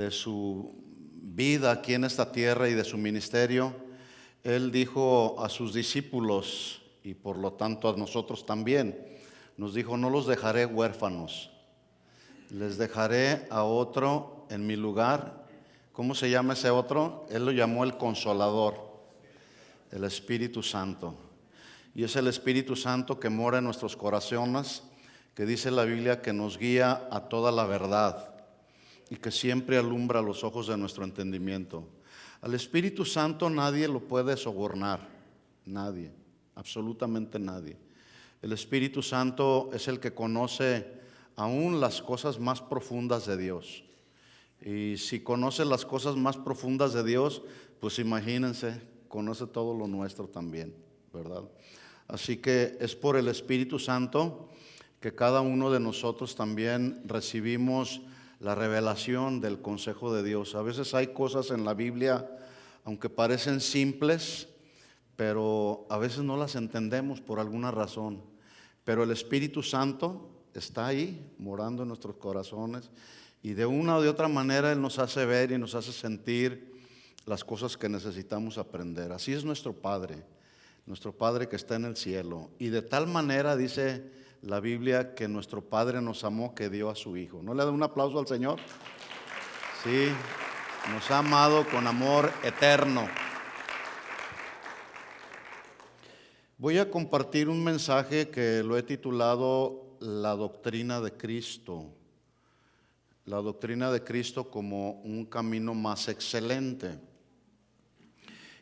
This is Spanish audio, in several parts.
de su vida aquí en esta tierra y de su ministerio, Él dijo a sus discípulos, y por lo tanto a nosotros también, nos dijo: no los dejaré huérfanos, les dejaré a otro en mi lugar. ¿Cómo se llama ese otro? Él lo llamó el Consolador, el Espíritu Santo. Y es el Espíritu Santo que mora en nuestros corazones, que dice la Biblia que nos guía a toda la verdad y que siempre alumbra los ojos de nuestro entendimiento. Al Espíritu Santo nadie lo puede sobornar, nadie, absolutamente nadie. El Espíritu Santo es el que conoce aún las cosas más profundas de Dios. Y si conoce las cosas más profundas de Dios, pues imagínense, conoce todo lo nuestro también, ¿verdad? Así que es por el Espíritu Santo que cada uno de nosotros también recibimos la revelación del consejo de Dios. A veces hay cosas en la Biblia, aunque parecen simples, pero a veces no las entendemos por alguna razón. Pero el Espíritu Santo está ahí, morando en nuestros corazones, y de una o de otra manera Él nos hace ver y nos hace sentir las cosas que necesitamos aprender. Así es nuestro Padre que está en el cielo. Y de tal manera dice la Biblia que nuestro Padre nos amó, que dio a su Hijo. ¿No le da un aplauso al Señor? Sí, nos ha amado con amor eterno. Voy a compartir un mensaje que lo he titulado La doctrina de Cristo. La doctrina de Cristo como un camino más excelente.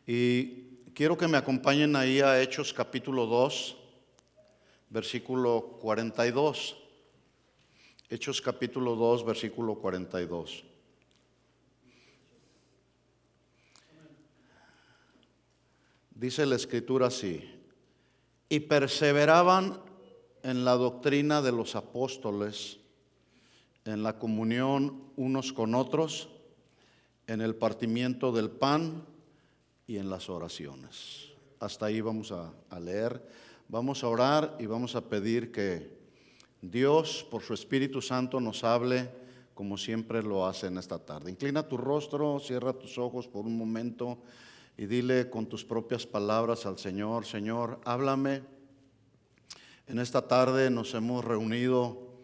Y quiero que me acompañen ahí a Hechos capítulo 2, versículo 42. Hechos capítulo 2, versículo 42. Dice la Escritura así: y perseveraban en la doctrina de los apóstoles, en la comunión unos con otros, en el partimiento del pan y en las oraciones. Hasta ahí vamos a leer. Vamos a orar y vamos a pedir que Dios, por su Espíritu Santo, nos hable como siempre lo hace en esta tarde. Inclina tu rostro, cierra tus ojos por un momento y dile con tus propias palabras al Señor: Señor, háblame. En esta tarde nos hemos reunido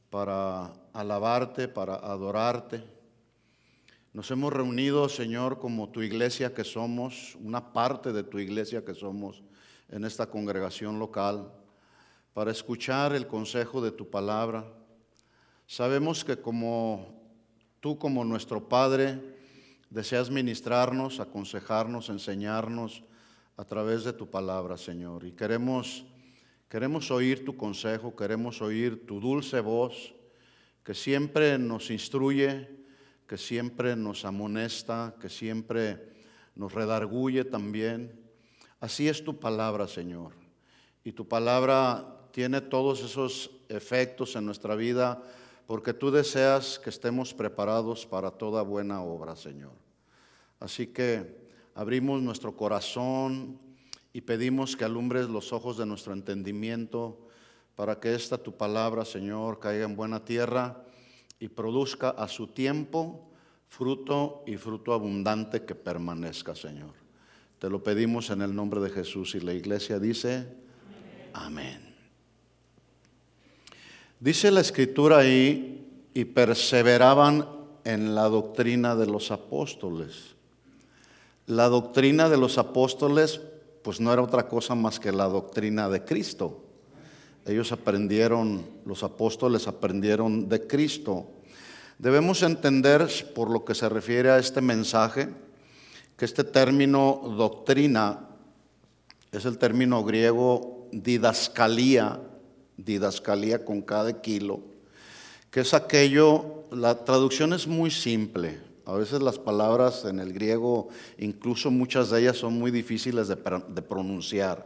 para alabarte, para adorarte. Nos hemos reunido, Señor, como tu iglesia que somos, una parte de tu iglesia que somos en esta congregación local, para escuchar el consejo de tu palabra. Sabemos que como tú, como nuestro Padre, deseas ministrarnos, aconsejarnos, enseñarnos a través de tu palabra, Señor. Y queremos oír tu consejo, queremos oír tu dulce voz, que siempre nos instruye, que siempre nos amonesta, que siempre nos redarguye también. Así es tu palabra, Señor. Y tu palabra tiene todos esos efectos en nuestra vida, porque tú deseas que estemos preparados para toda buena obra, Señor. Así que abrimos nuestro corazón y pedimos que alumbres los ojos de nuestro entendimiento para que esta tu palabra, Señor, caiga en buena tierra y produzca a su tiempo fruto y fruto abundante que permanezca, Señor. Te lo pedimos en el nombre de Jesús, y la iglesia dice amén. Dice la Escritura ahí: y perseveraban en la doctrina de los apóstoles. La doctrina de los apóstoles pues no era otra cosa más que la doctrina de Cristo. Ellos aprendieron, los apóstoles aprendieron de Cristo. Debemos entender, por lo que se refiere a este mensaje, que este término doctrina es el término griego didascalía con K de kilo, que es aquello, la traducción es muy simple. A veces las palabras en el griego, incluso muchas de ellas son muy difíciles de pronunciar.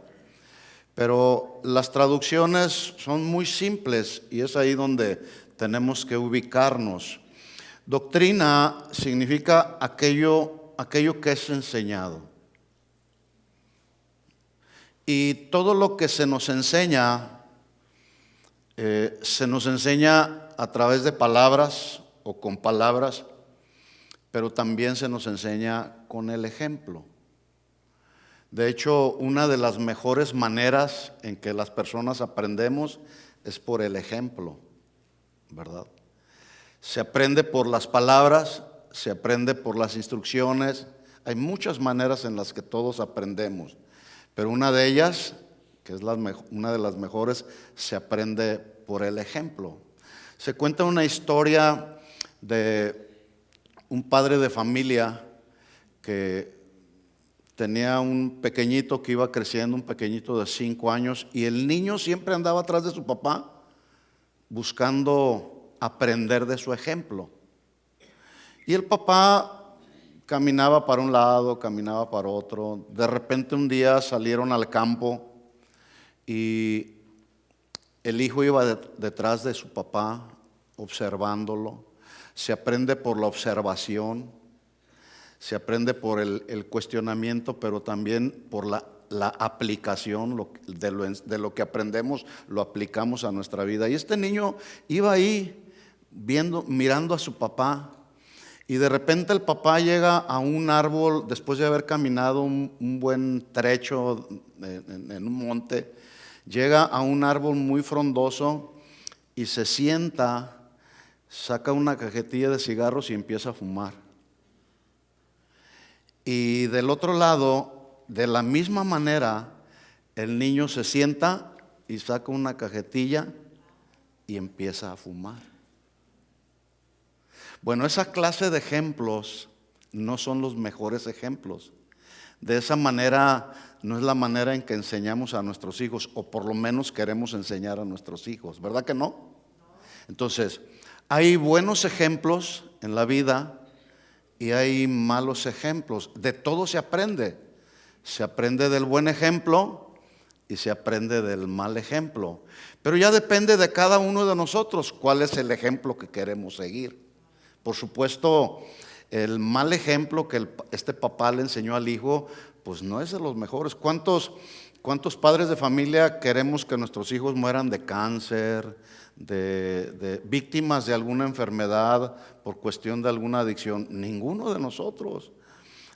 Pero las traducciones son muy simples y es ahí donde tenemos que ubicarnos. Doctrina significa aquello que es enseñado. Y todo lo que se nos enseña a través de palabras o con palabras, pero también se nos enseña con el ejemplo. De hecho, una de las mejores maneras en que las personas aprendemos es por el ejemplo, ¿verdad? Se aprende por las palabras, se aprende por las instrucciones. Hay muchas maneras en las que todos aprendemos, pero una de ellas, que es una de las mejores, se aprende por el ejemplo. Se cuenta una historia de un padre de familia que tenía un pequeñito que iba creciendo, un pequeñito de 5 años, y el niño siempre andaba atrás de su papá buscando aprender de su ejemplo. Y el papá caminaba para un lado, caminaba para otro. De repente un día salieron al campo y el hijo iba detrás de su papá observándolo. Se aprende por la observación, se aprende por el cuestionamiento, pero también por la aplicación de lo que aprendemos, lo aplicamos a nuestra vida. Y este niño iba ahí mirando a su papá, y de repente el papá llega a un árbol después de haber caminado un buen trecho en un monte. Llega a un árbol muy frondoso y se sienta, saca una cajetilla de cigarros y empieza a fumar. Y del otro lado, de la misma manera, el niño se sienta y saca una cajetilla y empieza a fumar. Bueno, esa clase de ejemplos no son los mejores ejemplos. De esa manera no es la manera en que enseñamos a nuestros hijos, o por lo menos queremos enseñar a nuestros hijos, ¿verdad que no? Entonces, hay buenos ejemplos en la vida y hay malos ejemplos. De todo se aprende. Se aprende del buen ejemplo y se aprende del mal ejemplo. Pero ya depende de cada uno de nosotros cuál es el ejemplo que queremos seguir. Por supuesto, el mal ejemplo que este papá le enseñó al hijo, pues no es de los mejores. ¿Cuántos padres de familia queremos que nuestros hijos mueran de cáncer, de víctimas de alguna enfermedad por cuestión de alguna adicción? Ninguno de nosotros.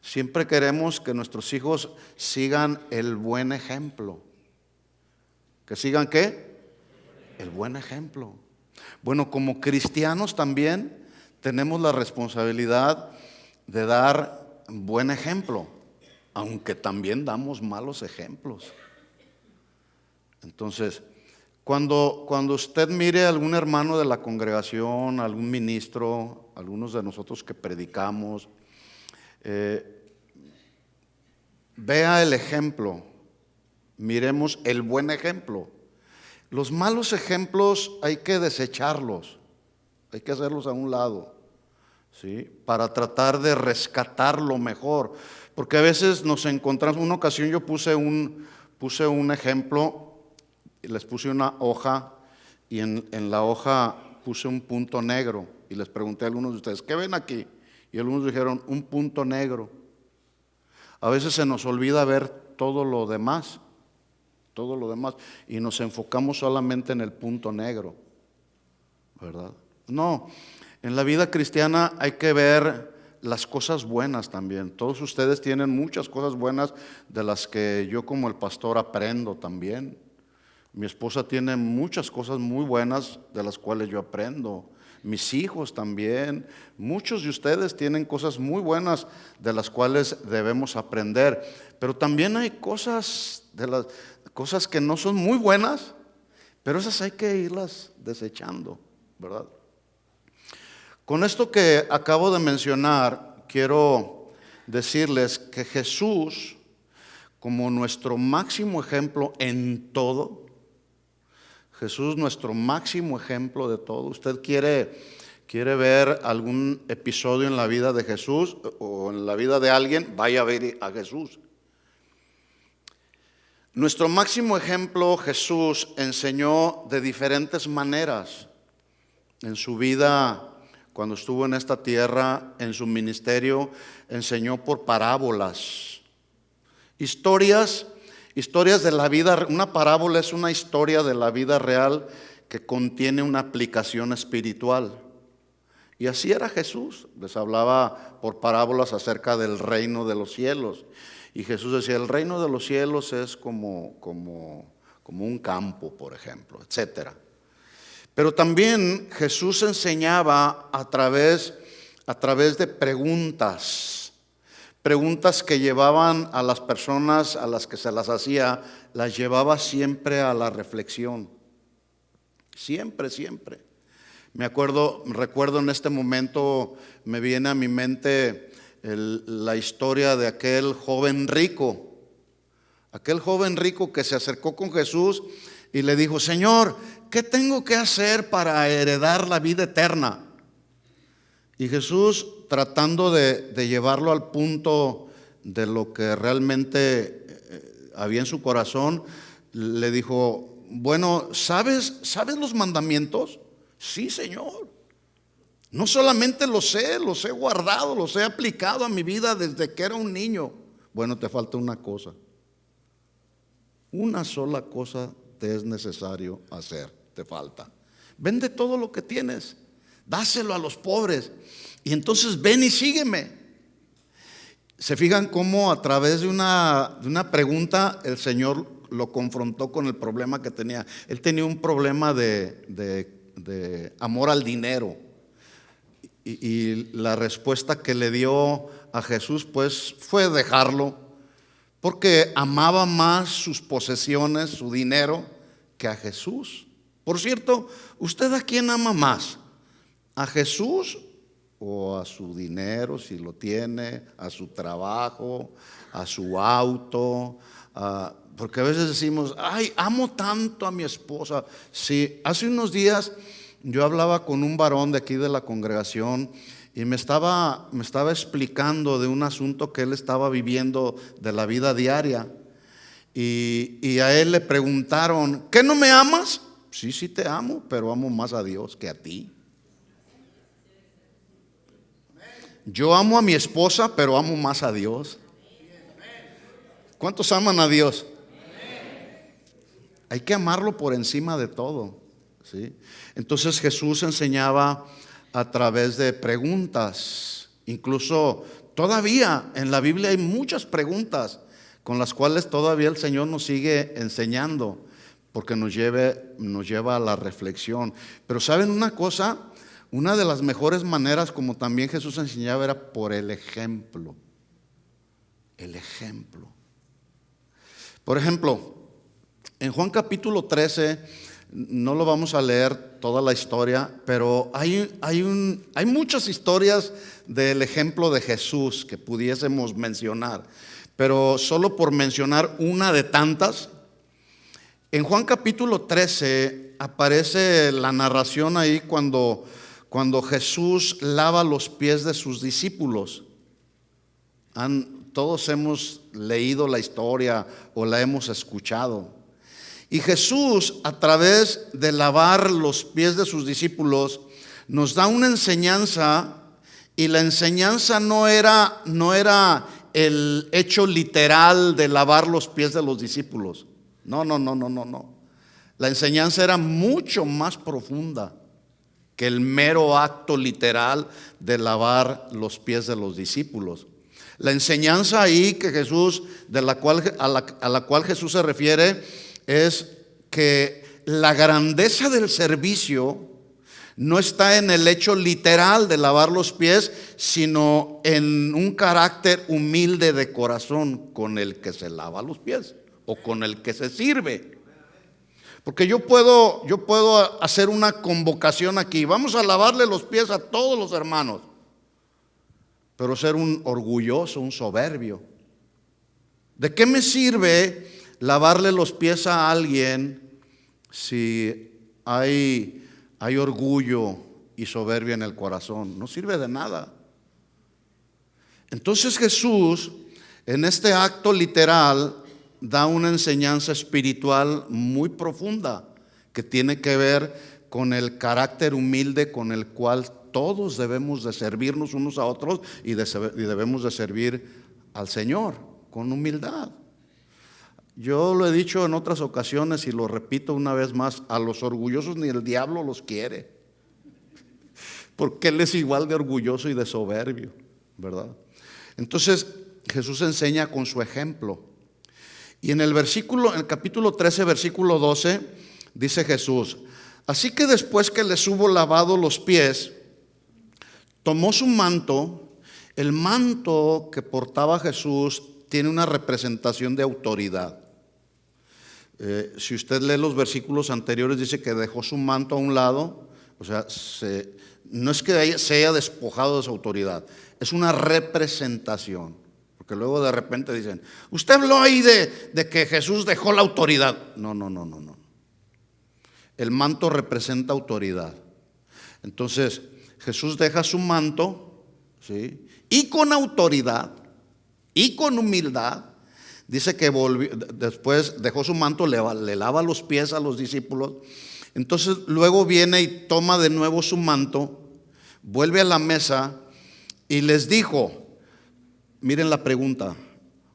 Siempre queremos que nuestros hijos sigan el buen ejemplo. ¿Que sigan qué? El buen ejemplo. Bueno, como cristianos también tenemos la responsabilidad de dar buen ejemplo, aunque también damos malos ejemplos. Entonces, cuando usted mire a algún hermano de la congregación, algún ministro, algunos de nosotros que predicamos, vea el ejemplo, miremos el buen ejemplo. Los malos ejemplos hay que desecharlos, hay que hacerlos a un lado, ¿sí? Para tratar de rescatar lo mejor, porque a veces nos encontramos. Una ocasión yo puse un ejemplo, les puse una hoja y en la hoja puse un punto negro y les pregunté a algunos de ustedes, ¿qué ven aquí? Y algunos dijeron, un punto negro. A veces se nos olvida ver todo lo demás, y nos enfocamos solamente en el punto negro, ¿verdad? No, en la vida cristiana hay que ver las cosas buenas también. Todos ustedes tienen muchas cosas buenas de las que yo como el pastor aprendo también. Mi esposa tiene muchas cosas muy buenas de las cuales yo aprendo. Mis hijos también. Muchos de ustedes tienen cosas muy buenas de las cuales debemos aprender. Pero también hay cosas que no son muy buenas, pero esas hay que irlas desechando, ¿verdad? Con esto que acabo de mencionar, quiero decirles que Jesús, como nuestro máximo ejemplo en todo, Jesús, nuestro máximo ejemplo de todo. ¿Usted quiere ver algún episodio en la vida de Jesús o en la vida de alguien? Vaya a ver a Jesús. Nuestro máximo ejemplo, Jesús, enseñó de diferentes maneras en su vida. Cuando estuvo en esta tierra, en su ministerio, enseñó por parábolas, historias de la vida. Una parábola es una historia de la vida real que contiene una aplicación espiritual. Y así era Jesús. Les hablaba por parábolas acerca del reino de los cielos. Y Jesús decía, el reino de los cielos es como un campo, por ejemplo, etcétera. Pero también Jesús enseñaba a través de preguntas que llevaban a las personas a las que se las hacía, las llevaba siempre a la reflexión. Siempre, siempre. Recuerdo en este momento, me viene a mi mente la historia de aquel joven rico que se acercó con Jesús y le dijo, Señor, ¿qué tengo que hacer para heredar la vida eterna? Y Jesús, tratando de llevarlo al punto de lo que realmente había en su corazón, le dijo, bueno, ¿sabes los mandamientos? Sí, Señor. No solamente los he guardado, los he aplicado a mi vida desde que era un niño. Bueno, te falta una cosa. Una sola cosa te es necesario hacer, te falta. Vende todo lo que tienes, dáselo a los pobres y entonces ven y sígueme. Se fijan cómo a través de una pregunta el Señor lo confrontó con el problema que tenía. Él tenía un problema de amor al dinero. Y la respuesta que le dio a Jesús pues fue dejarlo, porque amaba más sus posesiones, su dinero, que a Jesús. Por cierto, ¿usted a quién ama más? ¿A Jesús o a su dinero, si lo tiene, a su trabajo, a su auto? Porque a veces decimos, ay, amo tanto a mi esposa. Sí, hace unos días yo hablaba con un varón de aquí de la congregación y me estaba explicando de un asunto que él estaba viviendo de la vida diaria. Y a él le preguntaron, ¿qué no me amas? Sí, sí te amo, pero amo más a Dios que a ti. Yo amo a mi esposa, pero amo más a Dios. ¿Cuántos aman a Dios? Hay que amarlo por encima de todo, ¿sí? Entonces Jesús enseñaba a través de preguntas. Incluso todavía en la Biblia hay muchas preguntas con las cuales todavía el Señor nos sigue enseñando, porque nos lleva a la reflexión. Pero ¿saben una cosa? Una de las mejores maneras, como también Jesús enseñaba, era por el ejemplo. El ejemplo. Por ejemplo, en Juan capítulo 13, no lo vamos a leer toda la historia, pero hay muchas historias del ejemplo de Jesús que pudiésemos mencionar, pero solo por mencionar una de tantas. En Juan capítulo 13 aparece la narración ahí cuando Jesús lava los pies de sus discípulos. Todos hemos leído la historia o la hemos escuchado. Y Jesús, a través de lavar los pies de sus discípulos, nos da una enseñanza, y la enseñanza no era el hecho literal de lavar los pies de los discípulos. No. La enseñanza era mucho más profunda que el mero acto literal de lavar los pies de los discípulos. La enseñanza ahí que Jesús, a la cual Jesús se refiere, es que la grandeza del servicio no está en el hecho literal de lavar los pies, sino en un carácter humilde de corazón con el que se lava los pies o con el que se sirve. Porque yo puedo hacer una convocación aquí, vamos a lavarle los pies a todos los hermanos, pero ser un orgulloso, un soberbio. ¿De qué me sirve lavarle los pies a alguien si hay orgullo y soberbia en el corazón? No sirve de nada. Entonces Jesús, en este acto literal, da una enseñanza espiritual muy profunda que tiene que ver con el carácter humilde con el cual todos debemos de servirnos unos a otros y debemos de servir al Señor con humildad. Yo lo he dicho en otras ocasiones y lo repito una vez más, a los orgullosos ni el diablo los quiere. porque Él es igual de orgulloso y de soberbio, ¿verdad? Entonces Jesús enseña con su ejemplo. Y en el capítulo 13, versículo 12, dice Jesús: así que después que les hubo lavado los pies, tomó su manto. El manto que portaba Jesús tiene una representación de autoridad. Si usted lee los versículos anteriores, dice que dejó su manto a un lado. O sea, no es que se haya despojado de su autoridad, es una representación. Porque luego de repente dicen: usted habló ahí de que Jesús dejó la autoridad. No. El manto representa autoridad. Entonces Jesús deja su manto, ¿sí? Y con autoridad y con humildad. Dice que después dejó su manto, le lava los pies a los discípulos. Entonces luego viene y toma de nuevo su manto, vuelve a la mesa y les dijo: miren la pregunta,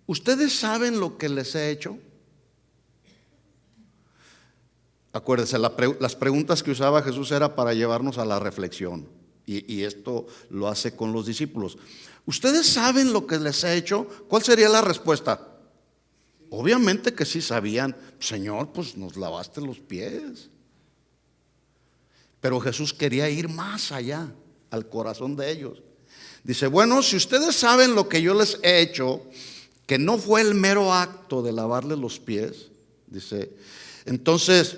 ¿ustedes saben lo que les he hecho? Acuérdense, las preguntas que usaba Jesús era para llevarnos a la reflexión, y esto lo hace con los discípulos. ¿Ustedes saben lo que les he hecho? ¿Cuál sería la respuesta? Obviamente que sí sabían. Señor, pues nos lavaste los pies. Pero Jesús quería ir más allá, al corazón de ellos. Dice: bueno, si ustedes saben lo que yo les he hecho, que no fue el mero acto de lavarles los pies, dice, entonces,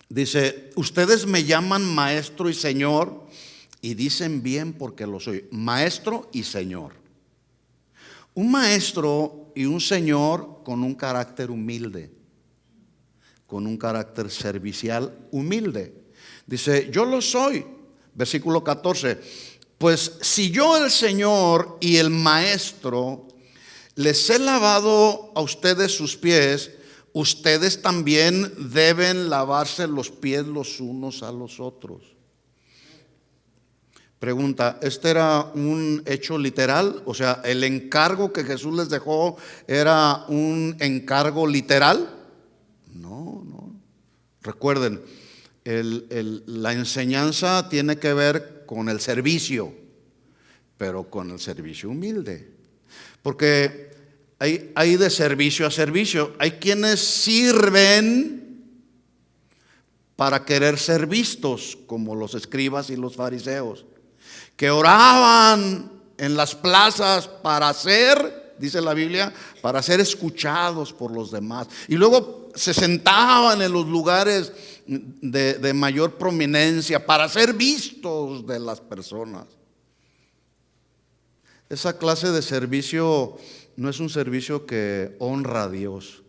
dice, ustedes me llaman maestro y señor, y dicen bien porque lo soy, maestro y señor. Un maestro y un señor con un carácter humilde, con un carácter servicial humilde. Dice: yo lo soy. Versículo 14: pues si yo, el Señor y el Maestro, les he lavado a ustedes sus pies, ustedes también deben lavarse los pies los unos a los otros. Pregunta: ¿este era un hecho literal? O sea, ¿el encargo que Jesús les dejó era un encargo literal? No. Recuerden, la enseñanza tiene que ver con el servicio, pero con el servicio humilde. Porque hay de servicio a servicio. Hay quienes sirven para querer ser vistos, como los escribas y los fariseos, que oraban en las plazas para ser, dice la Biblia, para ser escuchados por los demás. Y luego se sentaban en los lugares de mayor prominencia para ser vistos de las personas. Esa clase de servicio no es un servicio que honra a Dios.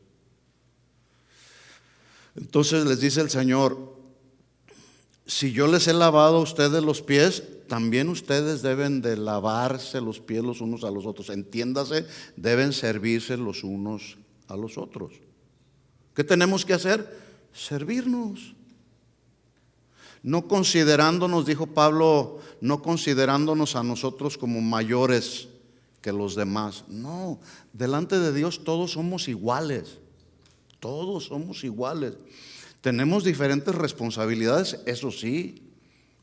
Entonces les dice el Señor: si yo les he lavado a ustedes los pies, también ustedes deben de lavarse los pies los unos a los otros. Entiéndase, deben servirse los unos a los otros. ¿Qué tenemos que hacer? Servirnos. No considerándonos, dijo Pablo, no considerándonos a nosotros como mayores que los demás. No, delante de Dios todos somos iguales. Todos somos iguales. Tenemos diferentes responsabilidades, eso sí.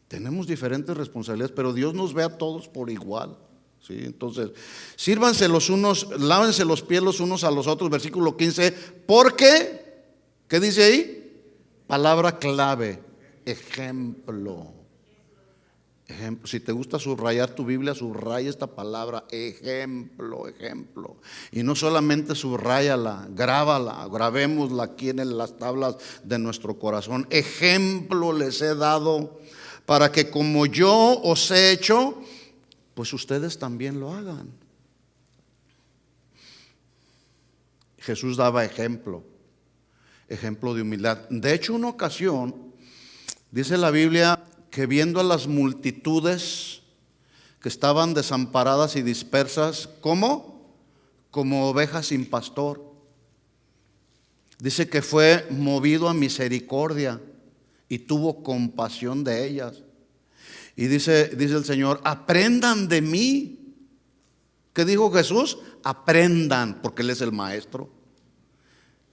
Tenemos diferentes responsabilidades, pero Dios nos ve a todos por igual, ¿sí? Entonces, sírvanse los unos, lávense los pies los unos a los otros, versículo 15, porque, ¿qué dice ahí? Palabra clave, ejemplo. Ejemplo. Si te gusta subrayar tu Biblia, subraya esta palabra, ejemplo, ejemplo. Y no solamente subráyala, grábala, grabémosla aquí en las tablas de nuestro corazón. Ejemplo les he dado para que como yo os he hecho, pues ustedes también lo hagan. Jesús daba ejemplo de humildad. De hecho, una ocasión, dice la Biblia, que viendo a las multitudes que estaban desamparadas y dispersas, ¿cómo? Como ovejas sin pastor. Dice que fue movido a misericordia y tuvo compasión de ellas. Y dice el Señor: aprendan de mí. ¿Qué dijo Jesús? Aprendan, porque Él es el maestro.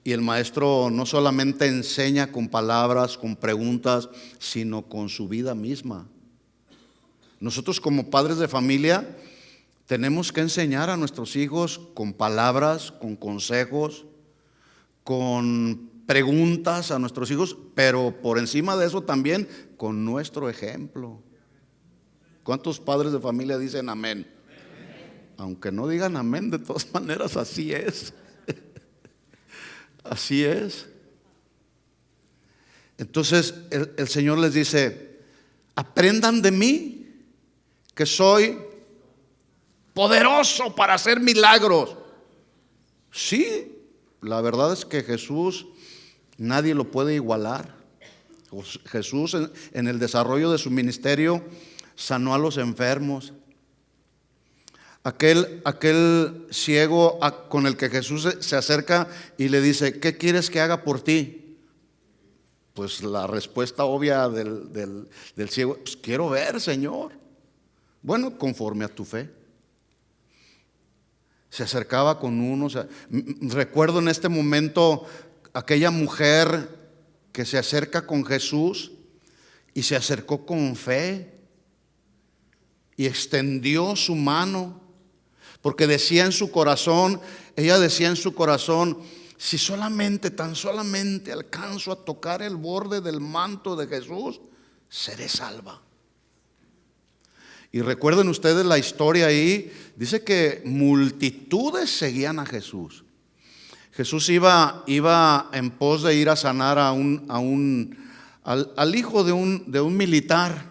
Y el maestro no solamente enseña con palabras, con preguntas, sino con su vida misma. Nosotros como padres de familia tenemos que enseñar a nuestros hijos con palabras, con consejos, con preguntas a nuestros hijos, pero por encima de eso también con nuestro ejemplo. ¿Cuántos padres de familia dicen amén? Aunque no digan amén, de todas maneras así es. Así es. Entonces el Señor les dice: aprendan de mí, que soy poderoso para hacer milagros. Sí, la verdad es que Jesús nadie lo puede igualar. Jesús en el desarrollo de su ministerio sanó a los enfermos. Aquel ciego con el que Jesús se acerca y le dice: ¿qué quieres que haga por ti? Pues la respuesta obvia del ciego: pues quiero ver, Señor. Bueno, conforme a tu fe. Se acercaba con uno. Recuerdo en este momento aquella mujer que se acerca con Jesús y se acercó con fe y extendió su mano, porque decía en su corazón, ella decía en su corazón: si solamente, tan solamente alcanzo a tocar el borde del manto de Jesús, seré salva. Y recuerden ustedes la historia ahí, dice que multitudes seguían a Jesús. Jesús iba en pos de ir a sanar al hijo de un militar.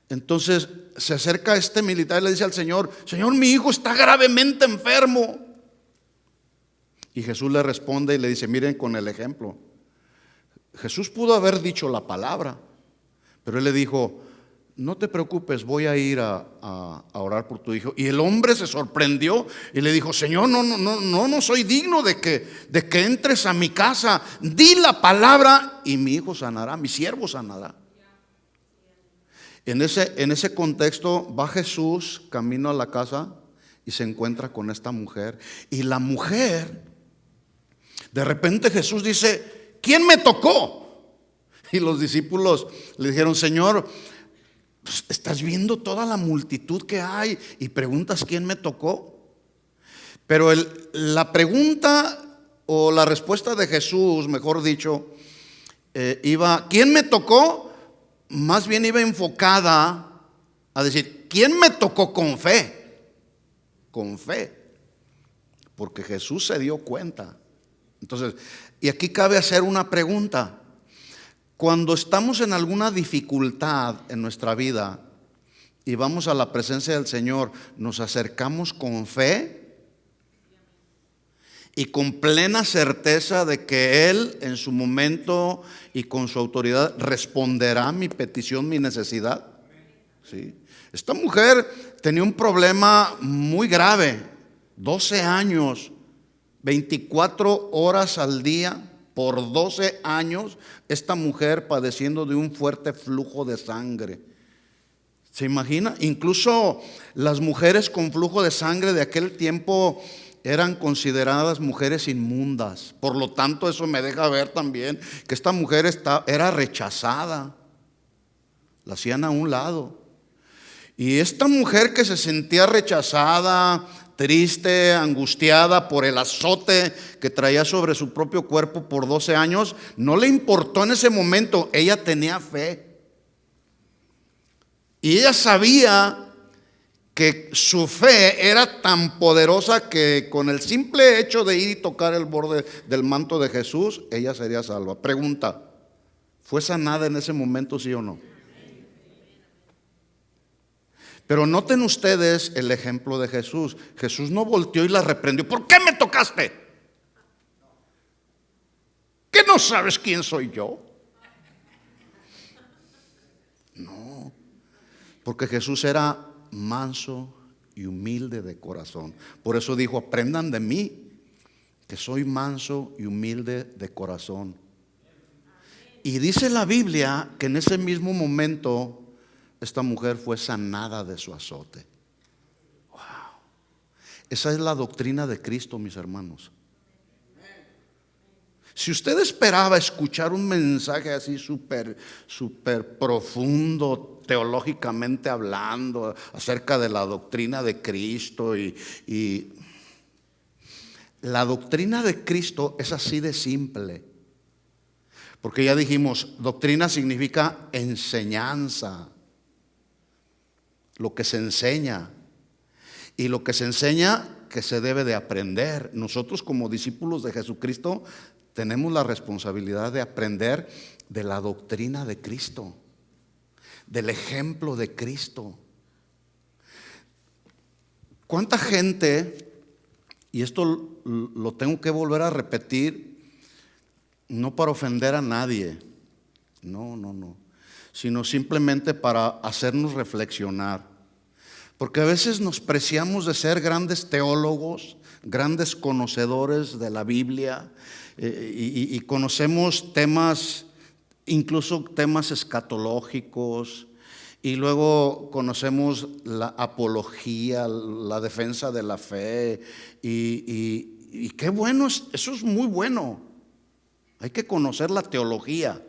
Entonces se acerca este militar y le dice al Señor: Señor, mi hijo está gravemente enfermo. Y Jesús le responde y le dice: miren con el ejemplo. Jesús pudo haber dicho la palabra, pero él le dijo: no te preocupes, voy a ir a orar por tu hijo. Y el hombre se sorprendió y le dijo: Señor, no soy digno de que entres a mi casa. Di la palabra y mi hijo sanará, mi siervo sanará. En ese contexto va Jesús camino a la casa y se encuentra con esta mujer. Y la mujer, de repente Jesús dice: ¿quién me tocó? Y los discípulos le dijeron: Señor, pues, ¿estás viendo toda la multitud que hay y preguntas quién me tocó? Pero la pregunta o la respuesta de Jesús, mejor dicho, ¿quién me tocó? Más bien iba enfocada a decir: ¿quién me tocó con fe? Con fe. Porque Jesús se dio cuenta. Entonces, y aquí cabe hacer una pregunta. Cuando estamos en alguna dificultad en nuestra vida y vamos a la presencia del Señor, ¿nos acercamos con fe y con plena certeza de que Él en su momento y con su autoridad responderá mi petición, mi necesidad? ¿Sí? Esta mujer tenía un problema muy grave: 12 años, 24 horas al día. Por 12 años esta mujer padeciendo de un fuerte flujo de sangre. ¿Se imagina? Incluso las mujeres con flujo de sangre de aquel tiempo eran consideradas mujeres inmundas. Por lo tanto, eso me deja ver también que esta mujer era rechazada. La hacían a un lado. Y esta mujer que se sentía rechazada, triste, angustiada por el azote que traía sobre su propio cuerpo por 12 años, no le importó en ese momento. Ella tenía fe. Y ella sabía que su fe era tan poderosa que con el simple hecho de ir y tocar el borde del manto de Jesús, ella sería salva. Pregunta: ¿fue sanada en ese momento, sí o no? Pero noten ustedes el ejemplo de Jesús. Jesús no volteó y la reprendió: ¿por qué me tocaste? ¿Qué no sabes quién soy yo? No, porque Jesús era manso y humilde de corazón. Por eso dijo: aprendan de mí, que soy manso y humilde de corazón. Y dice la Biblia que en ese mismo momento esta mujer fue sanada de su azote. Wow. Esa es la doctrina de Cristo, mis hermanos. Si usted esperaba escuchar un mensaje así súper profundo, teológicamente hablando, acerca de la doctrina de Cristo, y la doctrina de Cristo es así de simple. Porque ya dijimos, doctrina significa enseñanza, lo que se enseña. Y lo que se enseña que se debe de aprender. Nosotros como discípulos de Jesucristo tenemos la responsabilidad de aprender de la doctrina de Cristo, del ejemplo de Cristo. ¿Cuánta gente, y esto lo tengo que volver a repetir, no para ofender a nadie, no, sino simplemente para hacernos reflexionar? Porque a veces nos preciamos de ser grandes teólogos, grandes conocedores de la Biblia, y conocemos temas, incluso temas escatológicos, y luego conocemos la apología, la defensa de la fe, y qué bueno, eso es muy bueno. Hay que conocer la teología.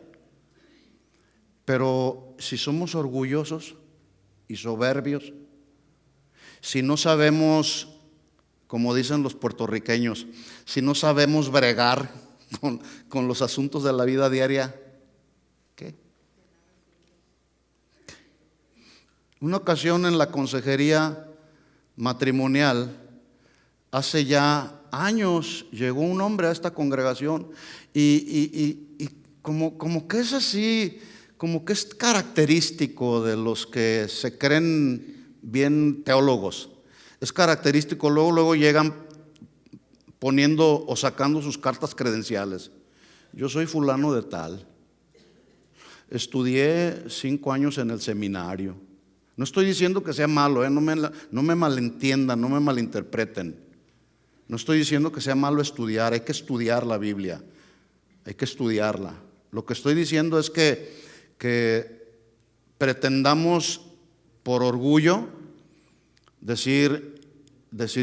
Pero si somos orgullosos y soberbios, si no sabemos, como dicen los puertorriqueños, si no sabemos bregar con los asuntos de la vida diaria, ¿qué? Una ocasión en la consejería matrimonial, hace ya años, llegó un hombre a esta congregación y como que es así, como que es característico de los que se creen bien teólogos. Es característico, luego llegan poniendo o sacando sus cartas credenciales. Yo soy fulano de tal, estudié 5 años en el seminario. No estoy diciendo que sea malo, no me malentiendan, no me malinterpreten. No estoy diciendo que sea malo estudiar, hay que estudiar la Biblia, hay que estudiarla. Lo que estoy diciendo es que pretendamos por orgullo decir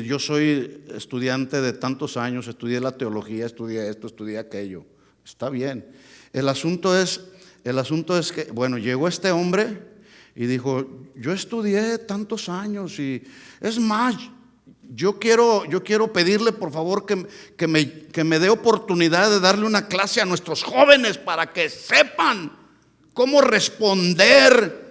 yo soy estudiante de tantos años, estudié la teología, estudié esto, estudié aquello. Está bien. El asunto es que, bueno, llegó este hombre y dijo, yo estudié tantos años, y es más, yo quiero pedirle por favor que me dé oportunidad de darle una clase a nuestros jóvenes para que sepan cómo responder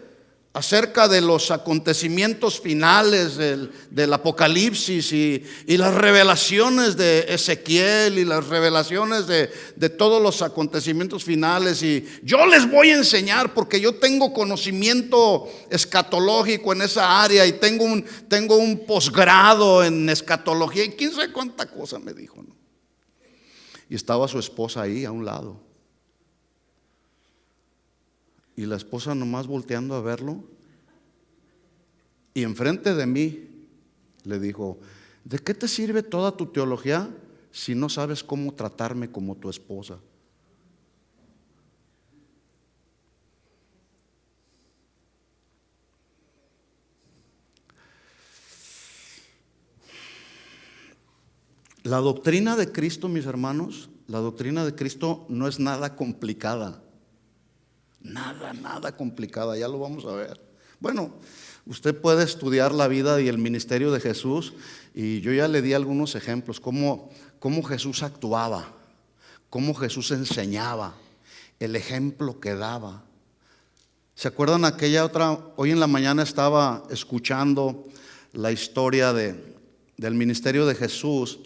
acerca de los acontecimientos finales del Apocalipsis y las revelaciones de Ezequiel y las revelaciones de todos los acontecimientos finales. Y yo les voy a enseñar porque yo tengo conocimiento escatológico en esa área y tengo un posgrado en escatología y quién sabe cuánta cosa me dijo, ¿no? Y estaba su esposa ahí a un lado. Y la esposa nomás volteando a verlo, y enfrente de mí le dijo, ¿de qué te sirve toda tu teología si no sabes cómo tratarme como tu esposa? La doctrina de Cristo, mis hermanos, la doctrina de Cristo no es nada complicada. Nada complicada, ya lo vamos a ver. Bueno, usted puede estudiar la vida y el ministerio de Jesús, y yo ya le di algunos ejemplos, cómo Jesús actuaba, cómo Jesús enseñaba, el ejemplo que daba. ¿Se acuerdan aquella otra? Hoy en la mañana estaba escuchando la historia del ministerio de Jesús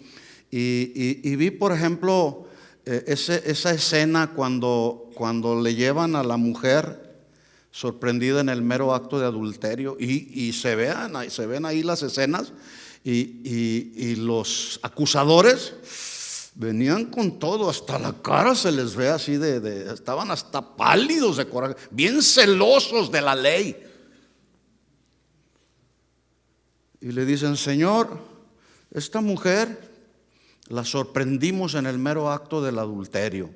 y vi, por ejemplo, esa escena cuando le llevan a la mujer sorprendida en el mero acto de adulterio y se ven ahí las escenas y los acusadores venían con todo, hasta la cara se les ve así estaban hasta pálidos de coraje, bien celosos de la ley. Y le dicen, Señor, esta mujer la sorprendimos en el mero acto del adulterio.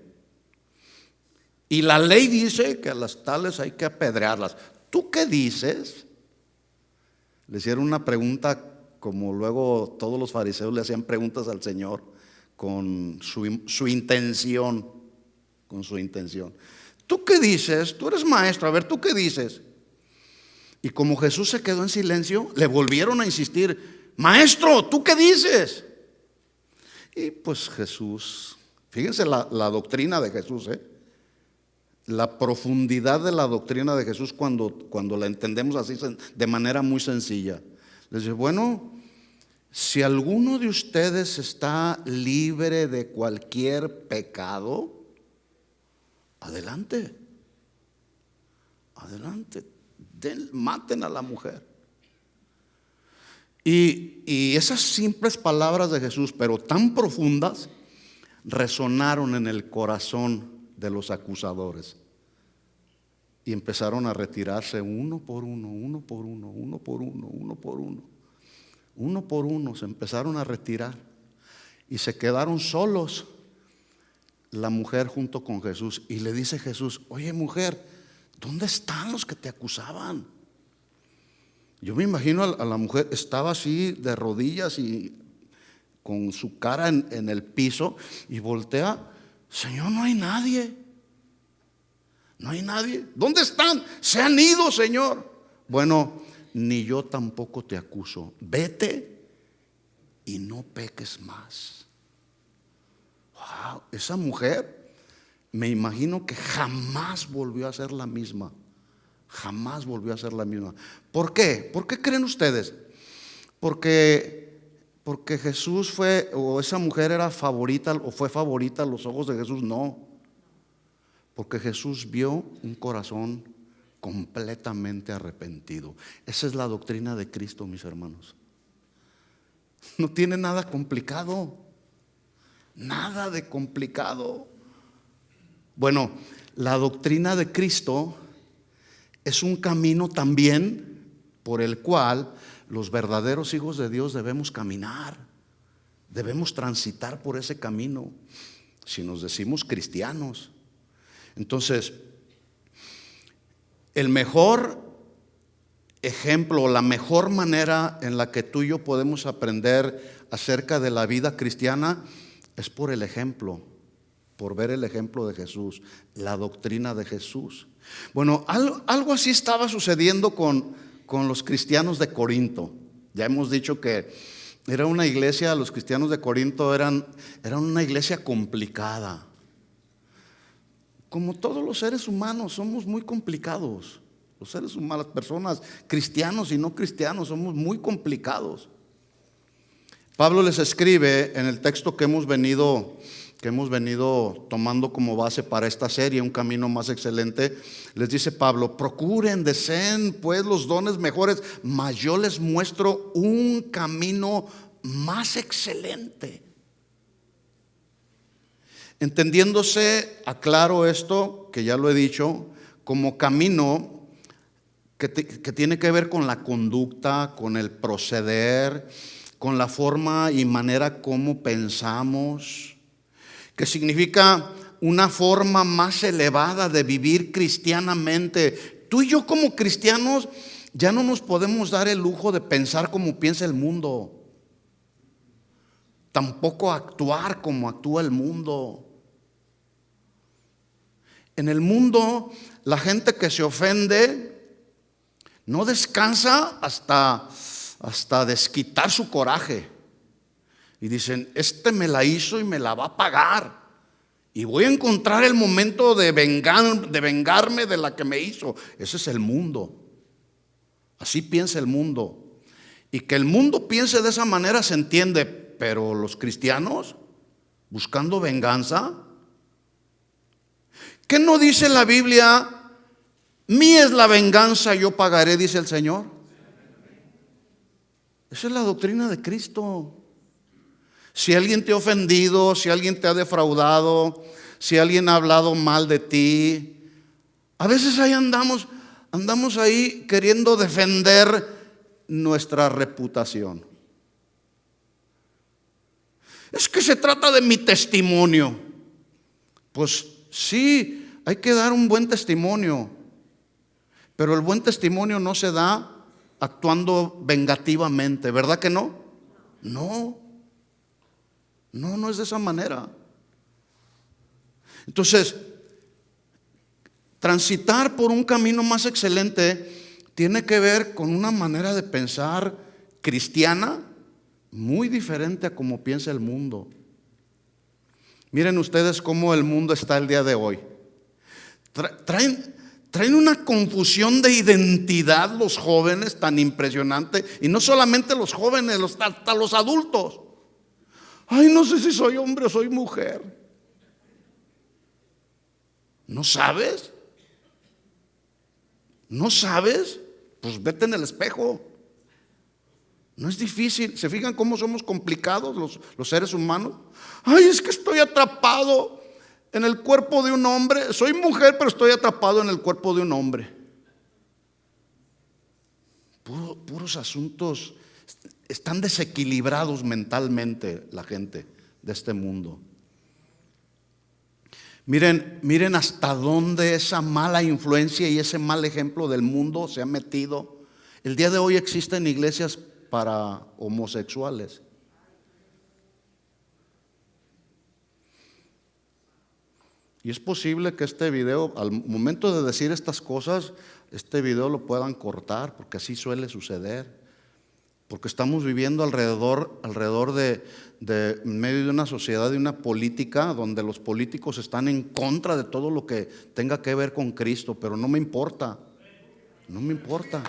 Y la ley dice que a las tales hay que apedrearlas. ¿Tú qué dices? Le hicieron una pregunta como luego todos los fariseos le hacían preguntas al Señor. con su intención, con su intención. ¿Tú qué dices? Tú eres maestro, a ver, ¿tú qué dices? Y como Jesús se quedó en silencio, le volvieron a insistir: maestro, ¿tú qué dices? Y pues Jesús, fíjense la doctrina de Jesús, la profundidad de la doctrina de Jesús cuando la entendemos así de manera muy sencilla. Les dice: bueno, si alguno de ustedes está libre de cualquier pecado, adelante, adelante, maten a la mujer. Y esas simples palabras de Jesús, pero tan profundas, resonaron en el corazón de los acusadores. Y empezaron a retirarse uno por uno, uno por uno, uno por uno, uno por uno. Uno por uno se empezaron a retirar. Y se quedaron solos la mujer junto con Jesús. Y le dice Jesús: oye, mujer, ¿dónde están los que te acusaban? Yo me imagino a la mujer, estaba así de rodillas y con su cara en el piso, y voltea: Señor, no hay nadie. No hay nadie. ¿Dónde están? Se han ido, Señor. Bueno, ni yo tampoco te acuso. Vete y no peques más. Wow, esa mujer, me imagino que jamás volvió a ser la misma. Jamás volvió a ser la misma. ¿Por qué? ¿Por qué creen ustedes? Porque Jesús fue, o esa mujer era favorita, o fue favorita a los ojos de Jesús. No. Porque Jesús vio un corazón completamente arrepentido. Esa es la doctrina de Cristo, mis hermanos. No tiene nada complicado. Nada de complicado. Bueno, la doctrina de Cristo es un camino también por el cual los verdaderos hijos de Dios debemos caminar. Debemos transitar por ese camino si nos decimos cristianos. Entonces, el mejor ejemplo, la mejor manera en la que tú y yo podemos aprender acerca de la vida cristiana es por el ejemplo, por ver el ejemplo de Jesús, la doctrina de Jesús. Bueno, algo así estaba sucediendo con los cristianos de Corinto. Ya hemos dicho que era una iglesia, los cristianos de Corinto eran una iglesia complicada. Como todos los seres humanos, somos muy complicados. Los seres humanos, las personas, cristianos y no cristianos, somos muy complicados. Pablo les escribe en el texto que hemos venido tomando como base para esta serie, Un Camino Más Excelente. Les dice Pablo: procuren, deseen pues los dones mejores, mas yo les muestro un camino más excelente. Entendiéndose, aclaro esto, que ya lo he dicho, como camino que tiene que ver con la conducta, con el proceder, con la forma y manera como pensamos, que significa una forma más elevada de vivir cristianamente. Tú y yo como cristianos ya no nos podemos dar el lujo de pensar como piensa el mundo, tampoco actuar como actúa el mundo. En el mundo, la gente que se ofende no descansa hasta desquitar su coraje. Y dicen: este me la hizo y me la va a pagar. Y voy a encontrar el momento de vengarme de la que me hizo. Ese es el mundo. Así piensa el mundo. Y que el mundo piense de esa manera se entiende. Pero los cristianos, buscando venganza, ¿qué no dice la Biblia? Mía es la venganza, yo pagaré, dice el Señor. Esa es la doctrina de Cristo. Si alguien te ha ofendido, si alguien te ha defraudado, si alguien ha hablado mal de ti, a veces ahí andamos ahí queriendo defender nuestra reputación. Es que se trata de mi testimonio. Pues sí, hay que dar un buen testimonio, pero el buen testimonio no se da actuando vengativamente, ¿verdad que no? No. No, no es de esa manera. Entonces, transitar por un camino más excelente tiene que ver con una manera de pensar cristiana muy diferente a como piensa el mundo. Miren ustedes cómo el mundo está el día de hoy. Traen una confusión de identidad los jóvenes tan impresionante. Y no solamente los jóvenes, hasta los adultos. Ay, no sé si soy hombre o soy mujer. ¿No sabes? ¿No sabes? Pues vete en el espejo. No es difícil. ¿Se fijan cómo somos complicados los seres humanos? Ay, es que estoy atrapado en el cuerpo de un hombre. Soy mujer, pero estoy atrapado en el cuerpo de un hombre. Puros asuntos. Están desequilibrados mentalmente la gente de este mundo. Miren hasta dónde esa mala influencia y ese mal ejemplo del mundo se ha metido. El día de hoy existen iglesias para homosexuales. Y es posible que este video, al momento de decir estas cosas, este video lo puedan cortar, porque así suele suceder. Porque estamos viviendo alrededor de en medio de una sociedad, de una política donde los políticos están en contra de todo lo que tenga que ver con Cristo. Pero no me importa. No me importa.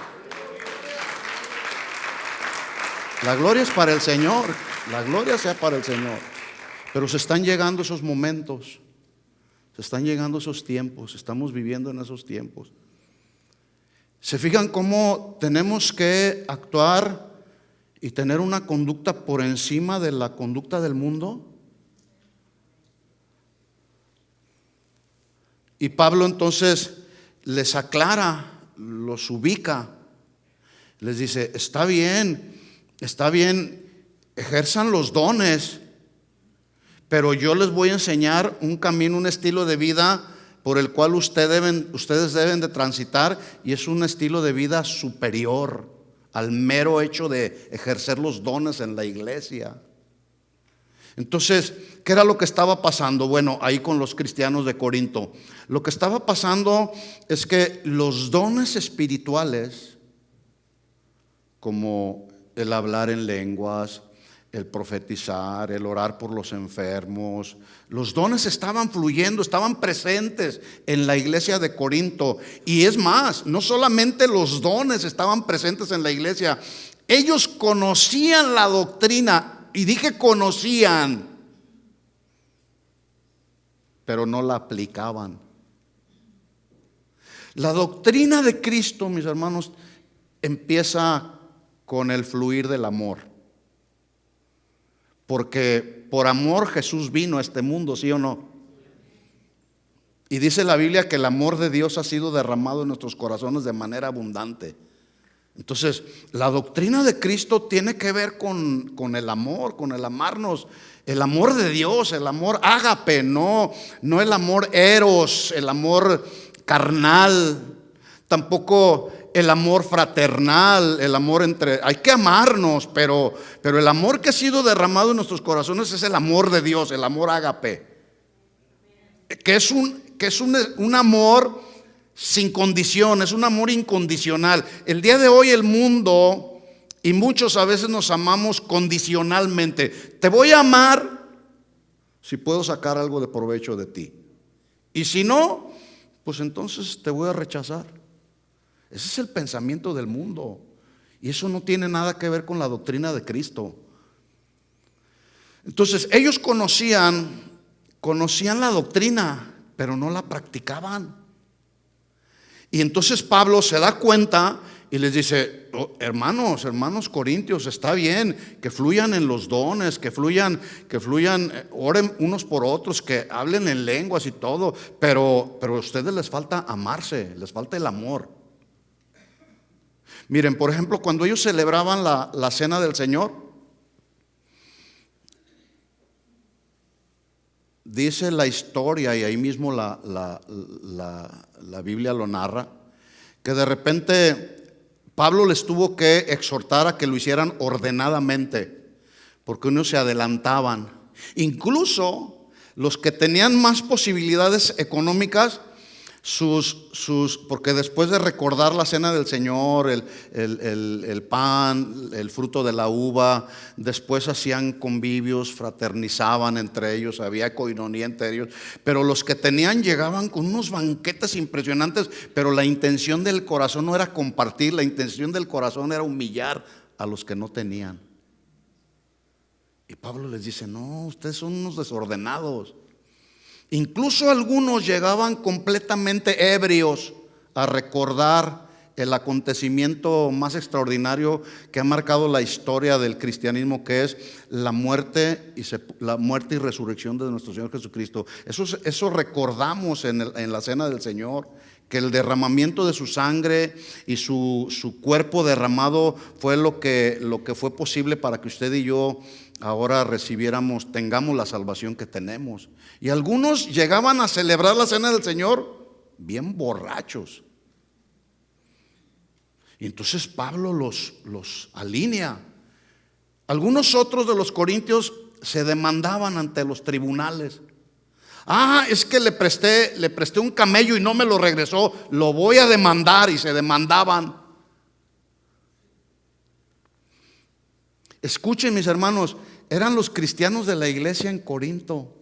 La gloria es para el Señor. La gloria sea para el Señor. Pero se están llegando esos momentos. Se están llegando esos tiempos. Estamos viviendo en esos tiempos. ¿Se fijan cómo tenemos que actuar y tener una conducta por encima de la conducta del mundo? Y Pablo entonces les aclara, los ubica, les dice: está bien, ejerzan los dones, pero yo les voy a enseñar un camino, un estilo de vida por el cual ustedes deben de transitar, y es un estilo de vida superior al mero hecho de ejercer los dones en la iglesia. Entonces, ¿qué era lo que estaba pasando? Bueno, ahí con los cristianos de Corinto, lo que estaba pasando es que los dones espirituales, como el hablar en lenguas, el profetizar, el orar por los enfermos, los dones estaban fluyendo, estaban presentes en la iglesia de Corinto. Y es más, no solamente los dones estaban presentes en la iglesia, ellos conocían la doctrina, y dije conocían, pero no la aplicaban. La doctrina de Cristo, mis hermanos, empieza con el fluir del amor. Porque por amor Jesús vino a este mundo, ¿sí o no? Y dice la Biblia que el amor de Dios ha sido derramado en nuestros corazones de manera abundante. Entonces, la doctrina de Cristo tiene que ver con el amor, con el amarnos. El amor de Dios, el amor ágape, no el amor eros, el amor carnal, tampoco el amor fraternal, el amor entre, hay que amarnos, pero el amor que ha sido derramado en nuestros corazones es el amor de Dios, el amor ágape, que es un amor sin condición, es un amor incondicional. El día de hoy el mundo y muchos a veces nos amamos condicionalmente. Te voy a amar si puedo sacar algo de provecho de ti, y si no, pues entonces te voy a rechazar. Ese es el pensamiento del mundo, y eso no tiene nada que ver con la doctrina de Cristo. Entonces ellos conocían la doctrina, pero no la practicaban. Y entonces Pablo se da cuenta y les dice: hermanos corintios, está bien que fluyan en los dones, que fluyan, oren unos por otros, que hablen en lenguas y todo, pero a ustedes les falta amarse, les falta el amor. Miren, por ejemplo, cuando ellos celebraban la cena del Señor, dice la historia, y ahí mismo la Biblia lo narra, que de repente Pablo les tuvo que exhortar a que lo hicieran ordenadamente, porque unos se adelantaban Incluso los que tenían más posibilidades económicas, porque después de recordar la cena del Señor, el pan, el fruto de la uva, después hacían convivios, fraternizaban entre ellos, había coinonía entre ellos. Pero los que tenían llegaban con unos banquetes impresionantes, pero la intención del corazón no era compartir, la intención del corazón era humillar a los que no tenían. Y Pablo les dice: no, ustedes son unos desordenados. Incluso algunos llegaban completamente ebrios a recordar el acontecimiento más extraordinario que ha marcado la historia del cristianismo, que es la muerte y resurrección de nuestro Señor Jesucristo. Eso recordamos en la cena del Señor, que el derramamiento de su sangre y su cuerpo derramado fue lo que fue posible para que usted y yo ahora tengamos la salvación que tenemos. Y algunos llegaban a celebrar la cena del Señor bien borrachos. Y entonces Pablo los alinea. Algunos otros de los corintios se demandaban ante los tribunales. Es que le presté un camello y no me lo regresó, lo voy a demandar. Y se demandaban. Escuchen, mis hermanos, eran los cristianos de la iglesia en Corinto,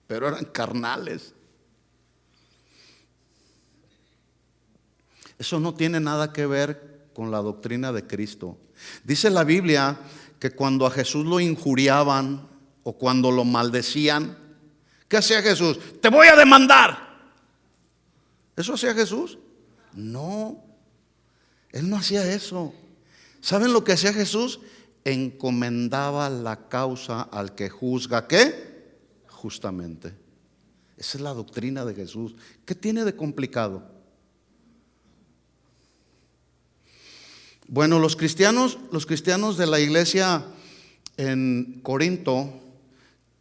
pero eran carnales. Eso no tiene nada que ver con la doctrina de Cristo. Dice la Biblia que cuando a Jesús lo injuriaban o cuando lo maldecían, ¿qué hacía Jesús? Te voy a demandar. ¿Eso hacía Jesús? No, Él no hacía eso. ¿Saben lo que hacía Jesús? Encomendaba la causa al que juzga, ¿qué? Justamente. Esa es la doctrina de Jesús. ¿Qué tiene de complicado? Bueno, los cristianos de la iglesia en Corinto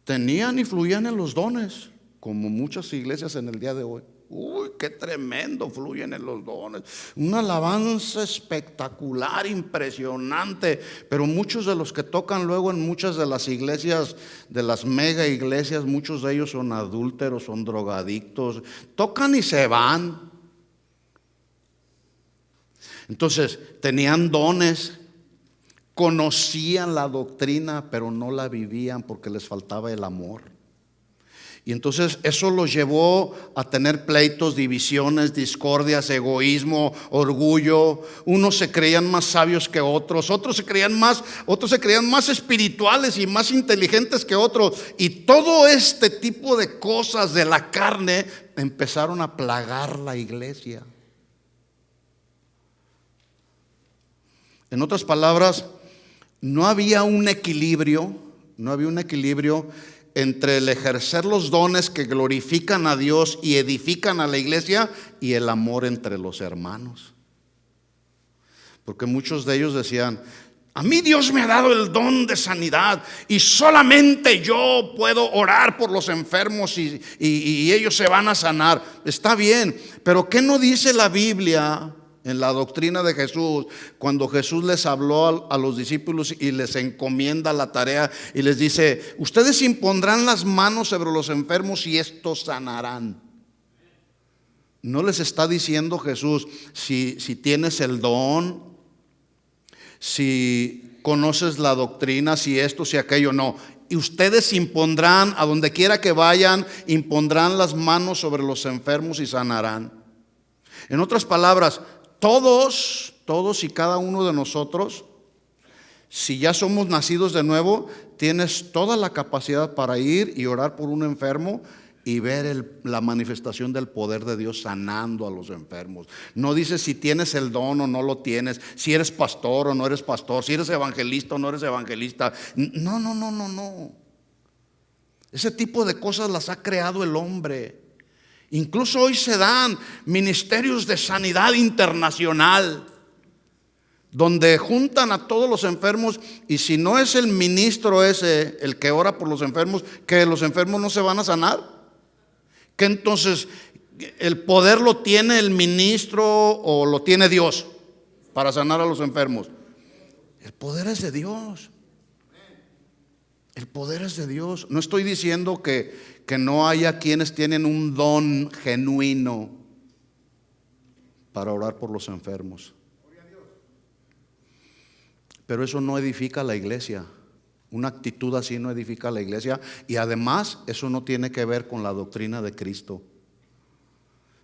tenían y fluían en los dones, como muchas iglesias en el día de hoy. Uy, qué tremendo fluyen en los dones. Una alabanza espectacular, impresionante. Pero muchos de los que tocan luego en muchas de las iglesias, de las mega iglesias, muchos de ellos son adúlteros, son drogadictos. Tocan y se van. Entonces, tenían dones, conocían la doctrina, pero no la vivían porque les faltaba el amor. Y entonces eso los llevó a tener pleitos, divisiones, discordias, egoísmo, orgullo. Unos se creían más sabios que otros, otros se creían más espirituales y más inteligentes que otros. Y todo este tipo de cosas de la carne empezaron a plagar la iglesia. En otras palabras, no había un equilibrio entre el ejercer los dones que glorifican a Dios y edifican a la iglesia y el amor entre los hermanos. Porque muchos de ellos decían: a mí Dios me ha dado el don de sanidad y solamente yo puedo orar por los enfermos y ellos se van a sanar. Está bien, pero ¿qué no dice la Biblia en la doctrina de Jesús, cuando Jesús les habló a los discípulos y les encomienda la tarea y les dice: ustedes impondrán las manos sobre los enfermos y estos sanarán? No les está diciendo Jesús si tienes el don, si conoces la doctrina, si esto, si aquello. No, y ustedes impondrán, a donde quiera que vayan, impondrán las manos sobre los enfermos y sanarán. En otras palabras, todos y cada uno de nosotros, si ya somos nacidos de nuevo, tienes toda la capacidad para ir y orar por un enfermo y ver la manifestación del poder de Dios sanando a los enfermos. No dice si tienes el don o no lo tienes, si eres pastor o no eres pastor, si eres evangelista o no eres evangelista. No. Ese tipo de cosas las ha creado el hombre. Incluso hoy se dan ministerios de sanidad internacional, donde juntan a todos los enfermos, y si no es el ministro ese el que ora por los enfermos, que los enfermos no se van a sanar. Que entonces el poder lo tiene el ministro o lo tiene Dios para sanar a los enfermos. El poder es de Dios. El poder es de Dios. No estoy diciendo que no haya quienes tienen un don genuino para orar por los enfermos, pero eso no edifica la iglesia. Una actitud así no edifica la iglesia, y además eso no tiene que ver con la doctrina de Cristo.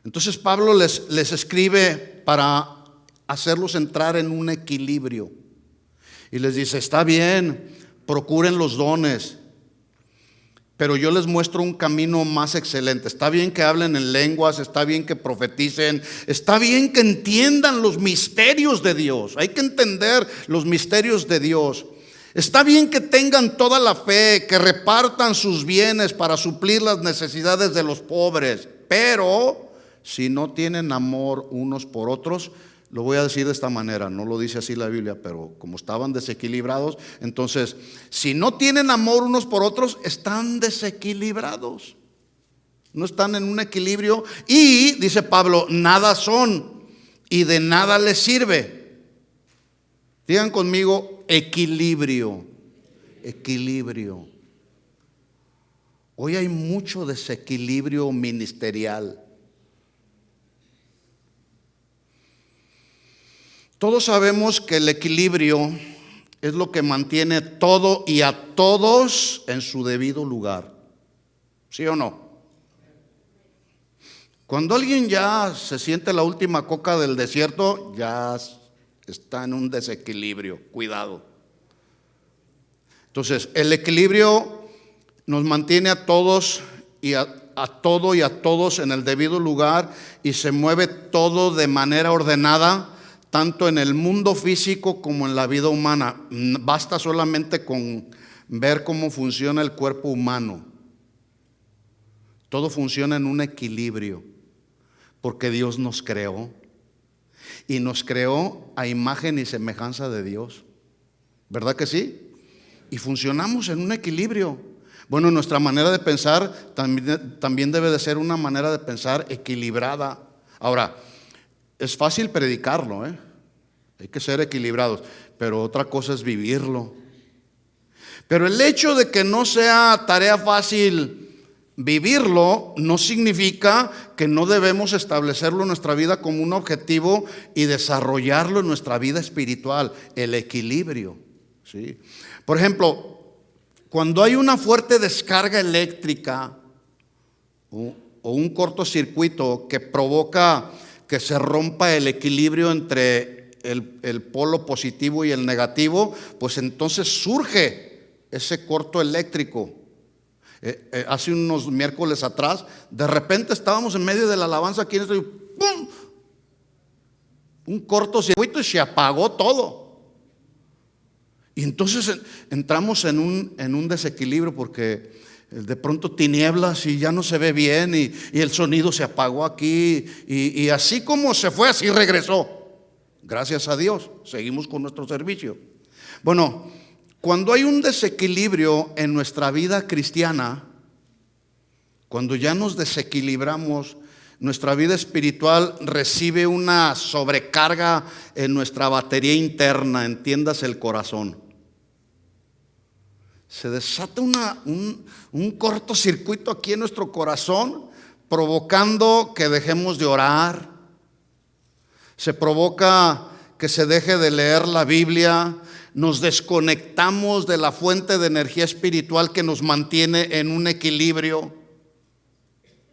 Entonces Pablo les escribe para hacerlos entrar en un equilibrio y les dice: está bien, procuren los dones, pero yo les muestro un camino más excelente. Está bien que hablen en lenguas, está bien que profeticen, está bien que entiendan los misterios de Dios. Hay que entender los misterios de Dios. Está bien que tengan toda la fe, que repartan sus bienes para suplir las necesidades de los pobres, pero si no tienen amor unos por otros, lo voy a decir de esta manera, no lo dice así la Biblia, pero como estaban desequilibrados, entonces, si no tienen amor unos por otros, están desequilibrados. No están en un equilibrio y, dice Pablo, nada son y de nada les sirve. Digan conmigo: equilibrio. Equilibrio. Hoy hay mucho desequilibrio ministerial. Todos sabemos que el equilibrio es lo que mantiene todo y a todos en su debido lugar. ¿Sí o no? Cuando alguien ya se siente la última coca del desierto, ya está en un desequilibrio. Cuidado. Entonces, el equilibrio nos mantiene a todos y a todo y a todos en el debido lugar, y se mueve todo de manera ordenada, tanto en el mundo físico como en la vida humana. Basta solamente con ver cómo funciona el cuerpo humano. Todo funciona en un equilibrio, porque Dios nos creó, y nos creó a imagen y semejanza de Dios. ¿Verdad que sí? Y funcionamos en un equilibrio. Bueno, nuestra manera de pensar también debe de ser una manera de pensar equilibrada. Ahora, es fácil predicarlo, hay que ser equilibrados, pero otra cosa es vivirlo. Pero el hecho de que no sea tarea fácil vivirlo no significa que no debemos establecerlo en nuestra vida como un objetivo y desarrollarlo en nuestra vida espiritual, el equilibrio, ¿sí? Por ejemplo, cuando hay una fuerte descarga eléctrica o un cortocircuito que provoca que se rompa el equilibrio entre el polo positivo y el negativo, pues entonces surge ese corto eléctrico. Hace unos miércoles atrás, de repente estábamos en medio de la alabanza aquí en esto, y ¡pum!, un cortocircuito y se apagó todo. Y entonces entramos en un desequilibrio, porque de pronto tinieblas y ya no se ve bien, y el sonido se apagó aquí, y así como se fue, así regresó. Gracias a Dios, seguimos con nuestro servicio. Bueno, cuando hay un desequilibrio en nuestra vida cristiana, cuando ya nos desequilibramos, nuestra vida espiritual recibe una sobrecarga en nuestra batería interna, entiéndase el corazón. Se desata un cortocircuito aquí en nuestro corazón, provocando que dejemos de orar. Se provoca que se deje de leer la Biblia. Nos desconectamos de la fuente de energía espiritual que nos mantiene en un equilibrio.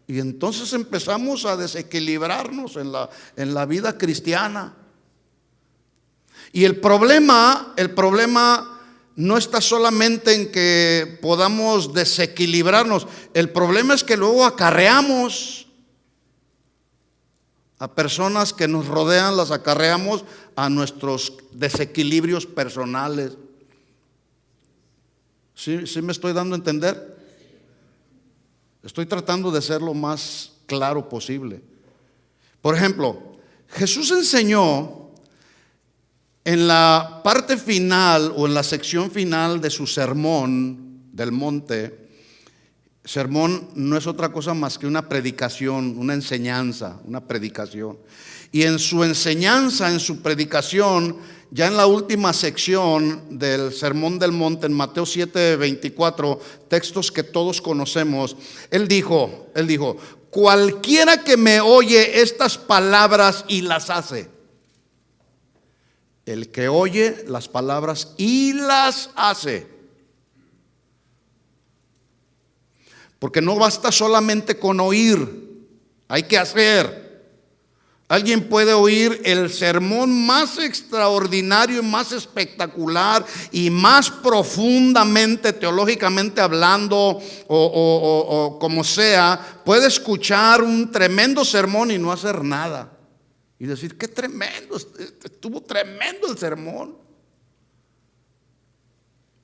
Y entonces empezamos a desequilibrarnos en la vida cristiana. Y el problema no está solamente en que podamos desequilibrarnos. El problema es que luego acarreamos a personas que nos rodean, las acarreamos a nuestros desequilibrios personales. ¿Sí me estoy dando a entender? Estoy tratando de ser lo más claro posible. Por ejemplo, Jesús enseñó en la parte final o en la sección final de su sermón del monte. Sermón no es otra cosa más que una predicación, una enseñanza, una predicación. Y en su enseñanza, en su predicación, ya en la última sección del Sermón del Monte, en Mateo 7:24, textos que todos conocemos, Él dijo, cualquiera que me oye estas palabras y las hace. El que oye las palabras y las hace. Porque no basta solamente con oír, hay que hacer. Alguien puede oír el sermón más extraordinario y más espectacular y más profundamente teológicamente hablando o como sea, puede escuchar un tremendo sermón y no hacer nada y decir: qué tremendo, estuvo tremendo el sermón.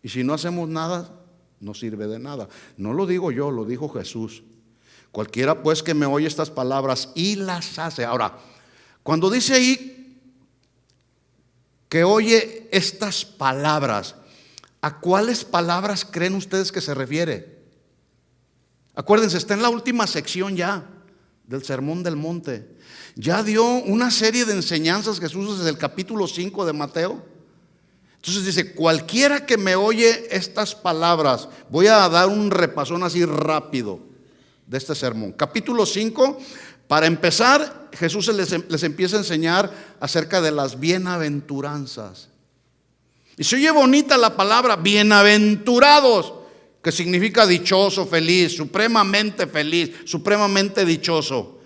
Y si no hacemos nada, no sirve de nada. No lo digo yo, lo dijo Jesús. Cualquiera pues que me oye estas palabras y las hace. Ahora, cuando dice ahí que oye estas palabras, ¿a cuáles palabras creen ustedes que se refiere? Acuérdense, está en la última sección ya del Sermón del Monte. Ya dio una serie de enseñanzas Jesús desde el capítulo 5 de Mateo. Entonces dice: cualquiera que me oye estas palabras. Voy a dar un repasón así rápido de este sermón. Capítulo 5, para empezar, Jesús les empieza a enseñar acerca de las bienaventuranzas. Y se oye bonita la palabra bienaventurados, que significa dichoso, feliz, supremamente dichoso.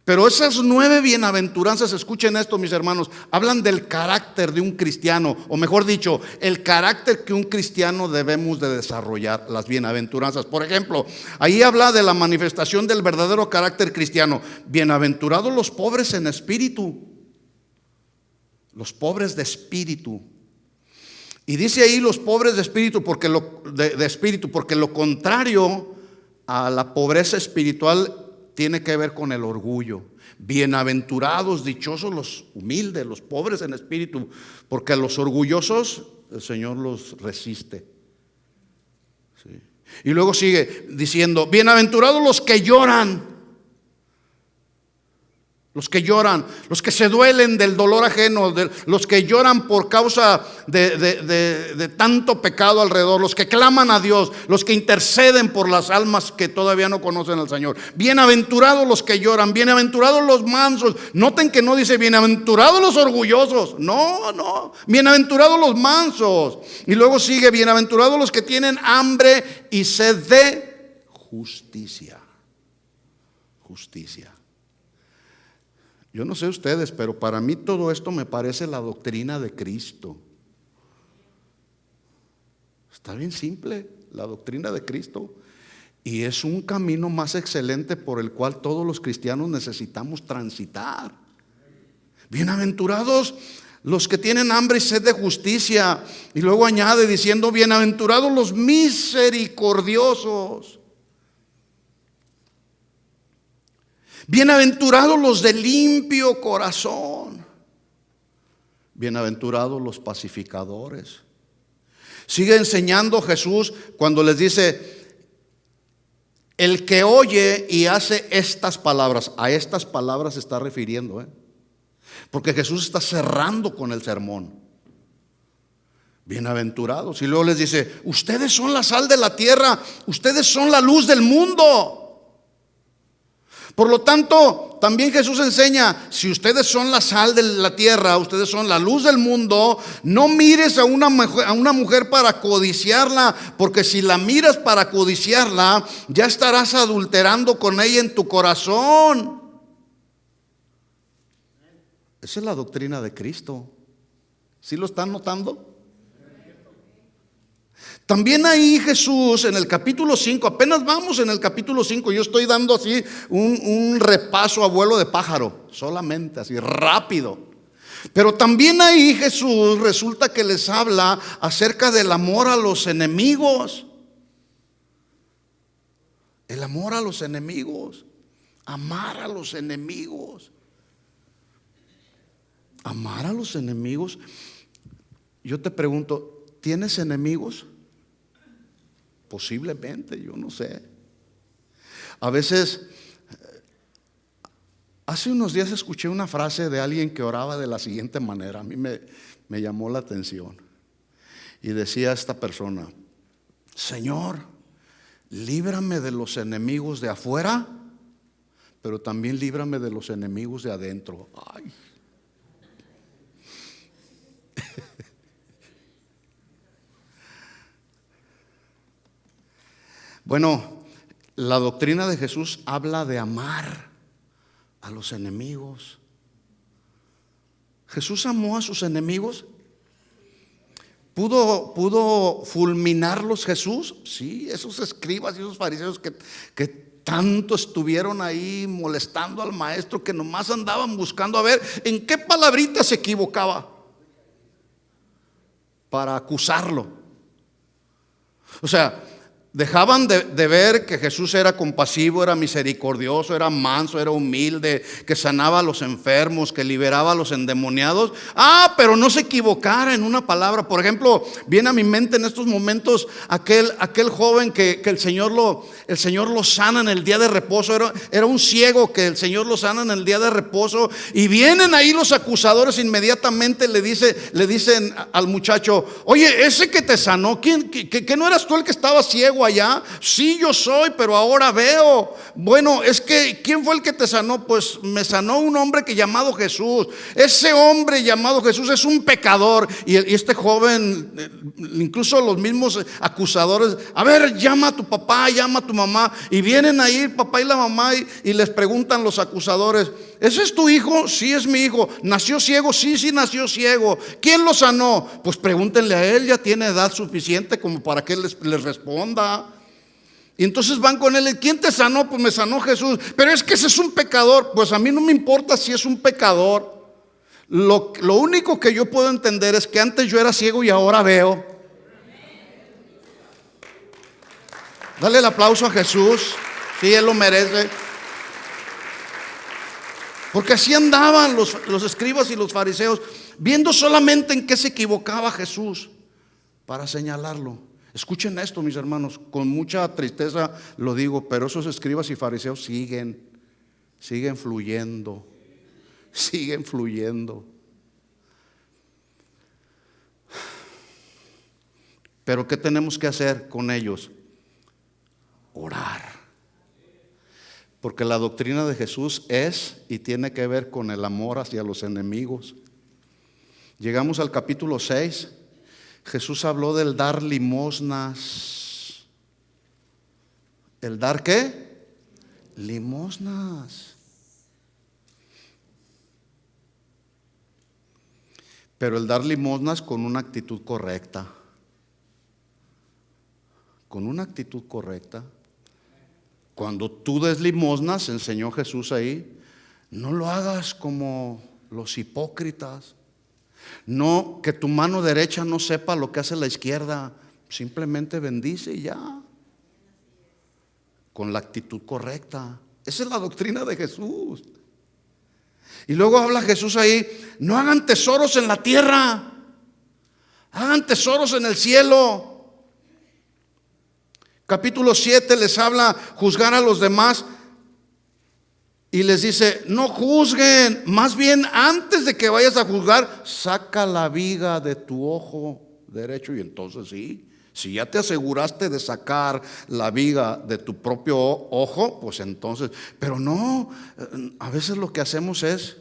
Pero esas 9 bienaventuranzas, escuchen esto, mis hermanos, hablan del carácter de un cristiano, o mejor dicho, el carácter que un cristiano debemos de desarrollar, las bienaventuranzas. Por ejemplo, ahí habla de la manifestación del verdadero carácter cristiano. Bienaventurados los pobres en espíritu, los pobres de espíritu. Y dice ahí los pobres de espíritu porque lo contrario a la pobreza espiritual tiene que ver con el orgullo. Bienaventurados, dichosos los humildes, los pobres en espíritu, porque a los orgullosos el Señor los resiste. Sí. Y luego sigue diciendo: bienaventurados los que lloran. Los que lloran, los que se duelen del dolor ajeno, los que lloran por causa de tanto pecado alrededor, los que claman a Dios, los que interceden por las almas que todavía no conocen al Señor. Bienaventurados los que lloran, bienaventurados los mansos. Noten que no dice bienaventurados los orgullosos, no, bienaventurados los mansos. Y luego sigue: bienaventurados los que tienen hambre y sed de justicia. Justicia. Yo no sé ustedes, pero para mí todo esto me parece la doctrina de Cristo. Está bien simple, la doctrina de Cristo. Y es un camino más excelente por el cual todos los cristianos necesitamos transitar. Bienaventurados los que tienen hambre y sed de justicia. Y luego añade diciendo: bienaventurados los misericordiosos. Bienaventurados los de limpio corazón. Bienaventurados los pacificadores. Sigue enseñando Jesús cuando les dice: el que oye y hace estas palabras. A estas palabras se está refiriendo, porque Jesús está cerrando con el sermón. Bienaventurados. Y luego les dice: ustedes son la sal de la tierra, ustedes son la luz del mundo. Por lo tanto, también Jesús enseña: si ustedes son la sal de la tierra, ustedes son la luz del mundo, no mires a una mujer para codiciarla, porque si la miras para codiciarla, ya estarás adulterando con ella en tu corazón. Esa es la doctrina de Cristo. ¿Sí lo están notando? También ahí Jesús en el capítulo 5, apenas vamos en el capítulo 5, yo estoy dando así un repaso a vuelo de pájaro, solamente así rápido. Pero también ahí Jesús resulta que les habla acerca del amor a los enemigos. El amor a los enemigos, amar a los enemigos. Amar a los enemigos. Yo te pregunto, ¿tienes enemigos? Posiblemente, yo no sé. A veces, hace unos días escuché una frase de alguien que oraba de la siguiente manera. A mí me me llamó la atención. Y decía esta persona: Señor, líbrame de los enemigos de afuera, pero también líbrame de los enemigos de adentro. Ay. Bueno, la doctrina de Jesús habla de amar a los enemigos. Jesús amó a sus enemigos. ¿Pudo fulminarlos Jesús? Sí, esos escribas y esos fariseos que tanto estuvieron ahí molestando al maestro, que nomás andaban buscando a ver en qué palabrita se equivocaba para acusarlo. O sea, dejaban de ver que Jesús era compasivo, era misericordioso, era manso, era humilde, que sanaba a los enfermos, que liberaba a los endemoniados. Pero no se equivocara en una palabra. Por ejemplo, viene a mi mente en estos momentos aquel joven que el Señor lo sana en el día de reposo. Era un ciego que el Señor lo sana en el día de reposo. Y vienen ahí los acusadores, inmediatamente le dicen al muchacho: oye, ese que te sanó, ¿que no eras tú el que estaba ciego allá? Sí, yo soy, pero ahora veo. Bueno, es que ¿quién fue el que te sanó? Pues me sanó un hombre llamado Jesús. Ese hombre llamado Jesús es un pecador. Y este joven, incluso los mismos acusadores: a ver, llama a tu papá, llama a tu mamá. Y vienen ahí el papá y la mamá y les preguntan los acusadores: ¿ese es tu hijo? Sí, es mi hijo. ¿Nació ciego? Sí, nació ciego. ¿Quién lo sanó? Pues pregúntenle a él, ya tiene edad suficiente como para que él les responda. Y entonces van con él: ¿quién te sanó? Pues me sanó Jesús. Pero es que ese es un pecador. Pues a mí no me importa si es un pecador. Lo único que yo puedo entender es que antes yo era ciego y ahora veo. Dale el aplauso a Jesús. Sí, Él lo merece. Porque así andaban los escribas y los fariseos, viendo solamente en qué se equivocaba Jesús para señalarlo. Escuchen esto, mis hermanos, con mucha tristeza lo digo, pero esos escribas y fariseos siguen fluyendo. Siguen fluyendo. Pero ¿qué tenemos que hacer con ellos? Orar. Porque la doctrina de Jesús es y tiene que ver con el amor hacia los enemigos. Llegamos al capítulo 6. Jesús habló del dar limosnas. ¿El dar qué? Limosnas. Pero el dar limosnas con una actitud correcta. Con una actitud correcta. Cuando tú des limosnas, enseñó Jesús ahí, no lo hagas como los hipócritas. No, que tu mano derecha no sepa lo que hace la izquierda. Simplemente bendice y ya. Con la actitud correcta. Esa es la doctrina de Jesús. Y luego habla Jesús ahí: no hagan tesoros en la tierra, hagan tesoros en el cielo. Capítulo 7 les habla juzgar a los demás y les dice: no juzguen, más bien antes de que vayas a juzgar, saca la viga de tu ojo derecho. Y entonces sí, si ya te aseguraste de sacar la viga de tu propio ojo, pues entonces, pero no, a veces lo que hacemos es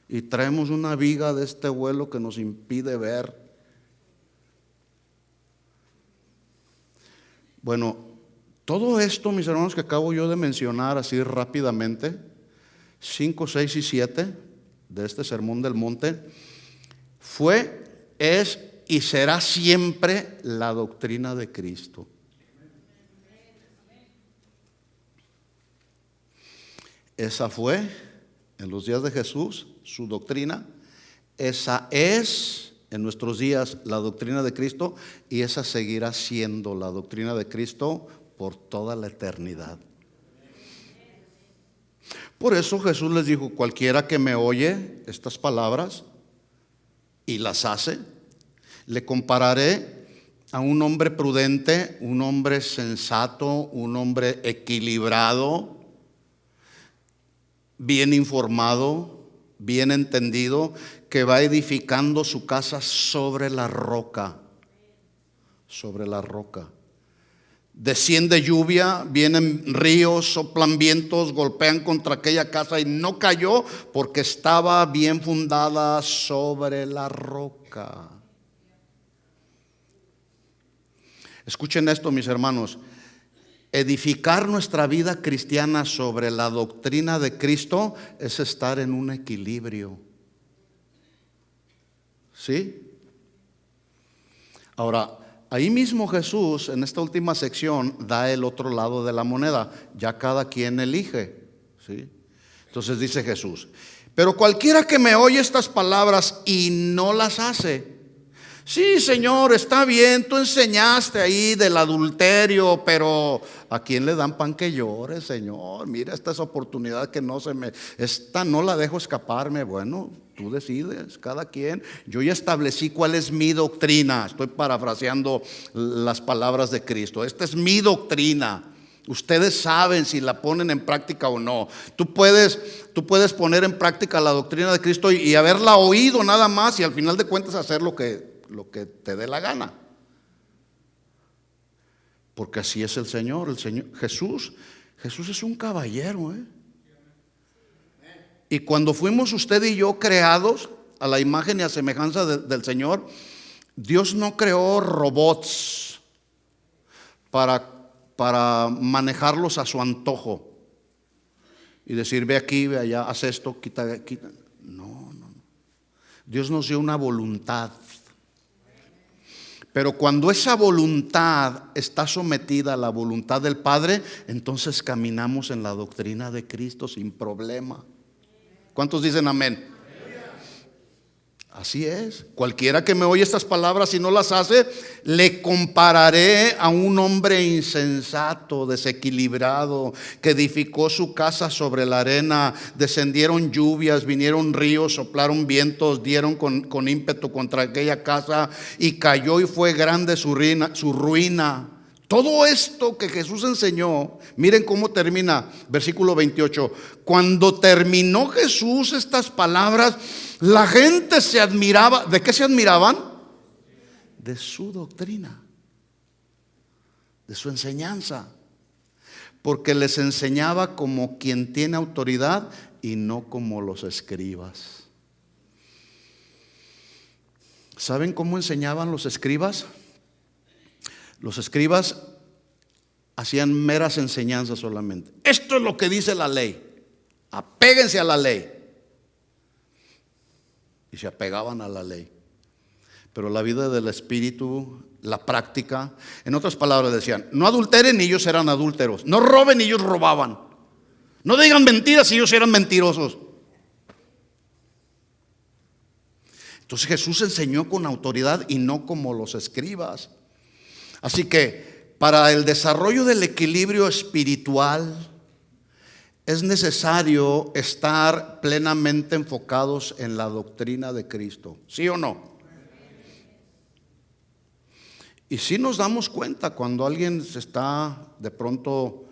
y traemos una viga de este vuelo que nos impide ver. Bueno, todo esto, mis hermanos, que acabo yo de mencionar así rápidamente, 5, 6 y 7 de este sermón del monte, es y será siempre la doctrina de Cristo. Esa fue en los días de Jesús su doctrina. Esa es en nuestros días la doctrina de Cristo, y esa seguirá siendo la doctrina de Cristo por toda la eternidad. Por eso Jesús les dijo: cualquiera que me oye estas palabras y las hace, le compararé a un hombre prudente, un hombre sensato, un hombre equilibrado, bien informado, bien entendido, que va edificando su casa sobre la roca. Sobre la roca. Desciende lluvia, vienen ríos, soplan vientos, golpean contra aquella casa y no cayó porque estaba bien fundada sobre la roca. Escuchen esto, mis hermanos. Edificar nuestra vida cristiana sobre la doctrina de Cristo es estar en un equilibrio. ¿Sí? Ahora, ahí mismo Jesús, en esta última sección, da el otro lado de la moneda. Ya cada quien elige, ¿sí? Entonces dice Jesús: pero cualquiera que me oye estas palabras y no las hace. Sí, Señor, está bien, tú enseñaste ahí del adulterio, pero ¿a quién le dan pan que llore, Señor? Mira, esta es oportunidad que esta no la dejo escaparme. Bueno, tú decides, cada quien. Yo ya establecí cuál es mi doctrina. Estoy parafraseando las palabras de Cristo. Esta es mi doctrina. Ustedes saben si la ponen en práctica o no. Tú puedes poner en práctica la doctrina de Cristo y haberla oído nada más, y al final de cuentas hacer lo que te dé la gana. Porque así es el Señor. Jesús es un caballero, Y cuando fuimos usted y yo creados a la imagen y a semejanza del Señor, Dios no creó robots para manejarlos a su antojo y decir: ve aquí, ve allá, haz esto, quita. No. Dios nos dio una voluntad. Pero cuando esa voluntad está sometida a la voluntad del Padre, entonces caminamos en la doctrina de Cristo sin problema. ¿Cuántos dicen amén? Así es. Cualquiera que me oye estas palabras y no las hace, le compararé a un hombre insensato, desequilibrado, que edificó su casa sobre la arena. Descendieron lluvias, vinieron ríos, soplaron vientos, dieron con ímpetu contra aquella casa, y cayó y fue grande su ruina. Todo esto que Jesús enseñó, miren cómo termina, versículo 28. Cuando terminó Jesús estas palabras, la gente se admiraba. ¿De qué se admiraban? De su doctrina, de su enseñanza. Porque les enseñaba como quien tiene autoridad y no como los escribas. ¿Saben cómo enseñaban los escribas? Los escribas hacían meras enseñanzas solamente. Esto es lo que dice la ley. Apéguense a la ley. Y se apegaban a la ley. Pero la vida del Espíritu, la práctica, en otras palabras decían: no adulteren y ellos eran adúlteros. No roben y ellos robaban. No digan mentiras y ellos eran mentirosos. Entonces Jesús enseñó con autoridad y no como los escribas. Así que para el desarrollo del equilibrio espiritual es necesario estar plenamente enfocados en la doctrina de Cristo. ¿Sí o no? Y sí nos damos cuenta cuando alguien se está de pronto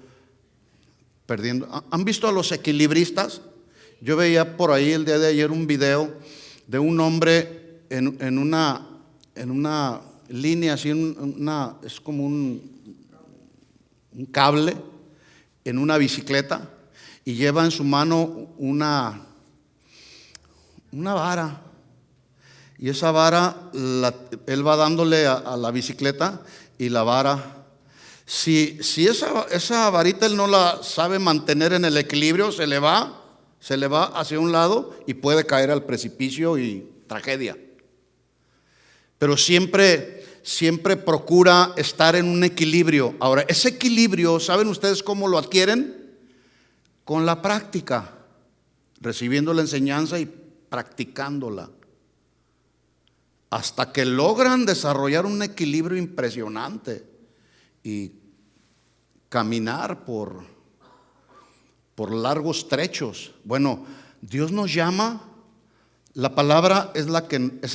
perdiendo. ¿Han visto a los equilibristas? Yo veía por ahí el día de ayer un video de un hombre en una línea así, es como un cable en una bicicleta, y lleva en su mano una vara, y esa vara él va dándole a la bicicleta, y la vara, si esa varita él no la sabe mantener en el equilibrio, se le va hacia un lado y puede caer al precipicio y tragedia. Pero siempre procura estar en un equilibrio. Ahora, ese equilibrio, ¿saben ustedes cómo lo adquieren? Con la práctica, recibiendo la enseñanza y practicándola, hasta que logran desarrollar un equilibrio impresionante y caminar por largos trechos. Bueno, Dios nos llama, la palabra es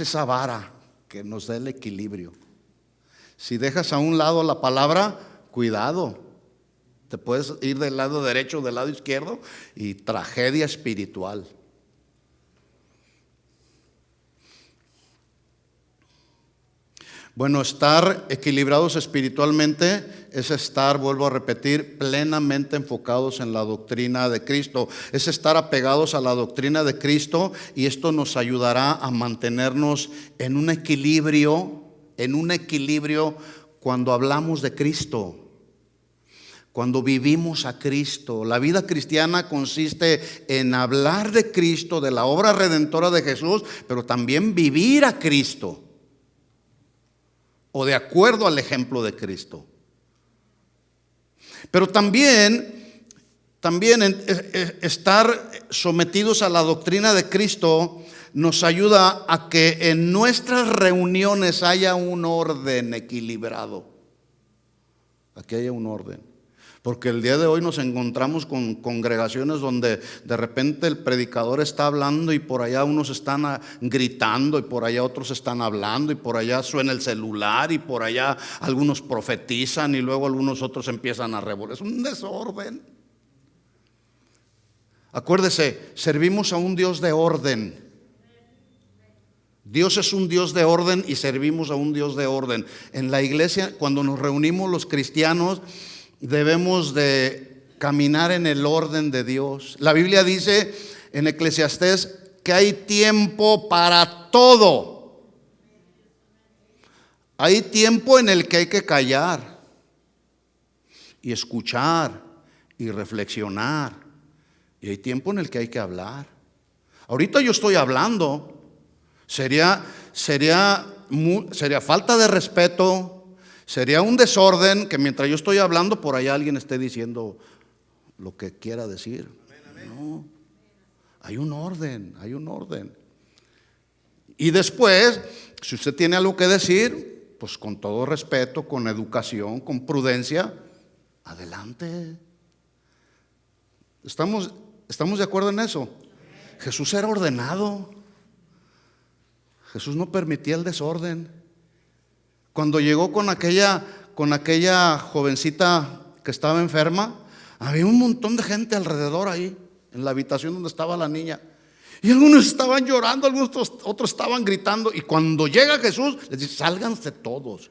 esa vara que nos da el equilibrio. Si dejas a un lado la palabra, cuidado, te puedes ir del lado derecho o del lado izquierdo, y tragedia espiritual. Bueno, estar equilibrados espiritualmente es estar, vuelvo a repetir, plenamente enfocados en la doctrina de Cristo. Es estar apegados a la doctrina de Cristo, y esto nos ayudará a mantenernos en un equilibrio cuando hablamos de Cristo. Cuando vivimos a Cristo. La vida cristiana consiste en hablar de Cristo, de la obra redentora de Jesús, pero también vivir a Cristo, o de acuerdo al ejemplo de Cristo. Pero también estar sometidos a la doctrina de Cristo nos ayuda a que en nuestras reuniones haya un orden equilibrado. Aquí haya un orden. Porque el día de hoy nos encontramos con congregaciones donde de repente el predicador está hablando y por allá unos están gritando y por allá otros están hablando y por allá suena el celular y por allá algunos profetizan y luego algunos otros empiezan a revolver. Es un desorden. Acuérdese, servimos a un Dios de orden. Dios es un Dios de orden y servimos a un Dios de orden. En la iglesia, cuando nos reunimos los cristianos, debemos de caminar en el orden de Dios. La Biblia dice en Eclesiastés que hay tiempo para todo. Hay tiempo en el que hay que callar y escuchar y reflexionar, y hay tiempo en el que hay que hablar. Ahorita yo estoy hablando. Sería falta de respeto. Sería un desorden que mientras yo estoy hablando por allá alguien esté diciendo lo que quiera decir. No, hay un orden. Y después, si usted tiene algo que decir, pues con todo respeto, con educación, con prudencia, adelante. ¿Estamos de acuerdo en eso? Jesús era ordenado. Jesús no permitía el desorden. Cuando llegó con aquella jovencita que estaba enferma, había un montón de gente alrededor ahí, en la habitación donde estaba la niña. Y algunos estaban llorando, algunos otros estaban gritando. Y cuando llega Jesús, les dice: sálganse todos.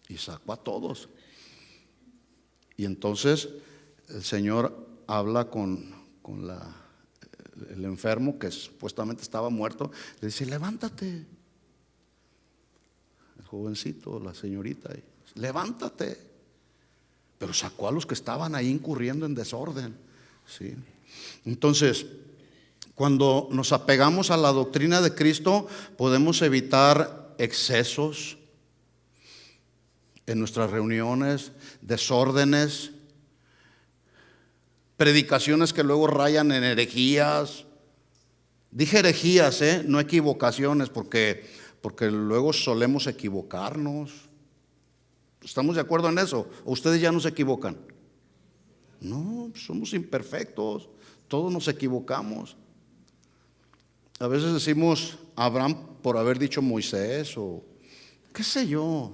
Y sacó a todos. Y entonces el Señor habla con el enfermo que supuestamente estaba muerto. Le dice: levántate. El jovencito, la señorita, levántate. Pero sacó a los que estaban ahí incurriendo en desorden, ¿sí? Entonces, cuando nos apegamos a la doctrina de Cristo, podemos evitar excesos en nuestras reuniones, desórdenes, predicaciones que luego rayan en herejías. Dije herejías, no equivocaciones, porque luego solemos equivocarnos. ¿Estamos de acuerdo en eso? ¿O ustedes ya no se equivocan? No, somos imperfectos, todos nos equivocamos. A veces decimos Abraham por haber dicho Moisés, o qué sé yo,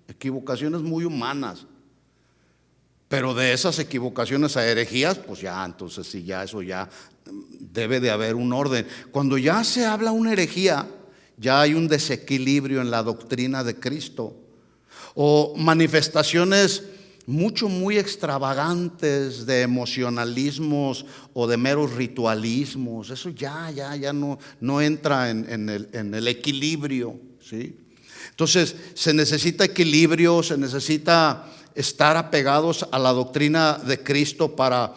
equivocaciones muy humanas. Pero de esas equivocaciones a herejías, pues ya, entonces sí, ya eso ya debe de haber un orden. Cuando ya se habla una herejía, ya hay un desequilibrio en la doctrina de Cristo, o manifestaciones muy extravagantes de emocionalismos o de meros ritualismos. Eso ya no entra en el equilibrio, ¿sí? Entonces se necesita equilibrio, se necesita estar apegados a la doctrina de Cristo para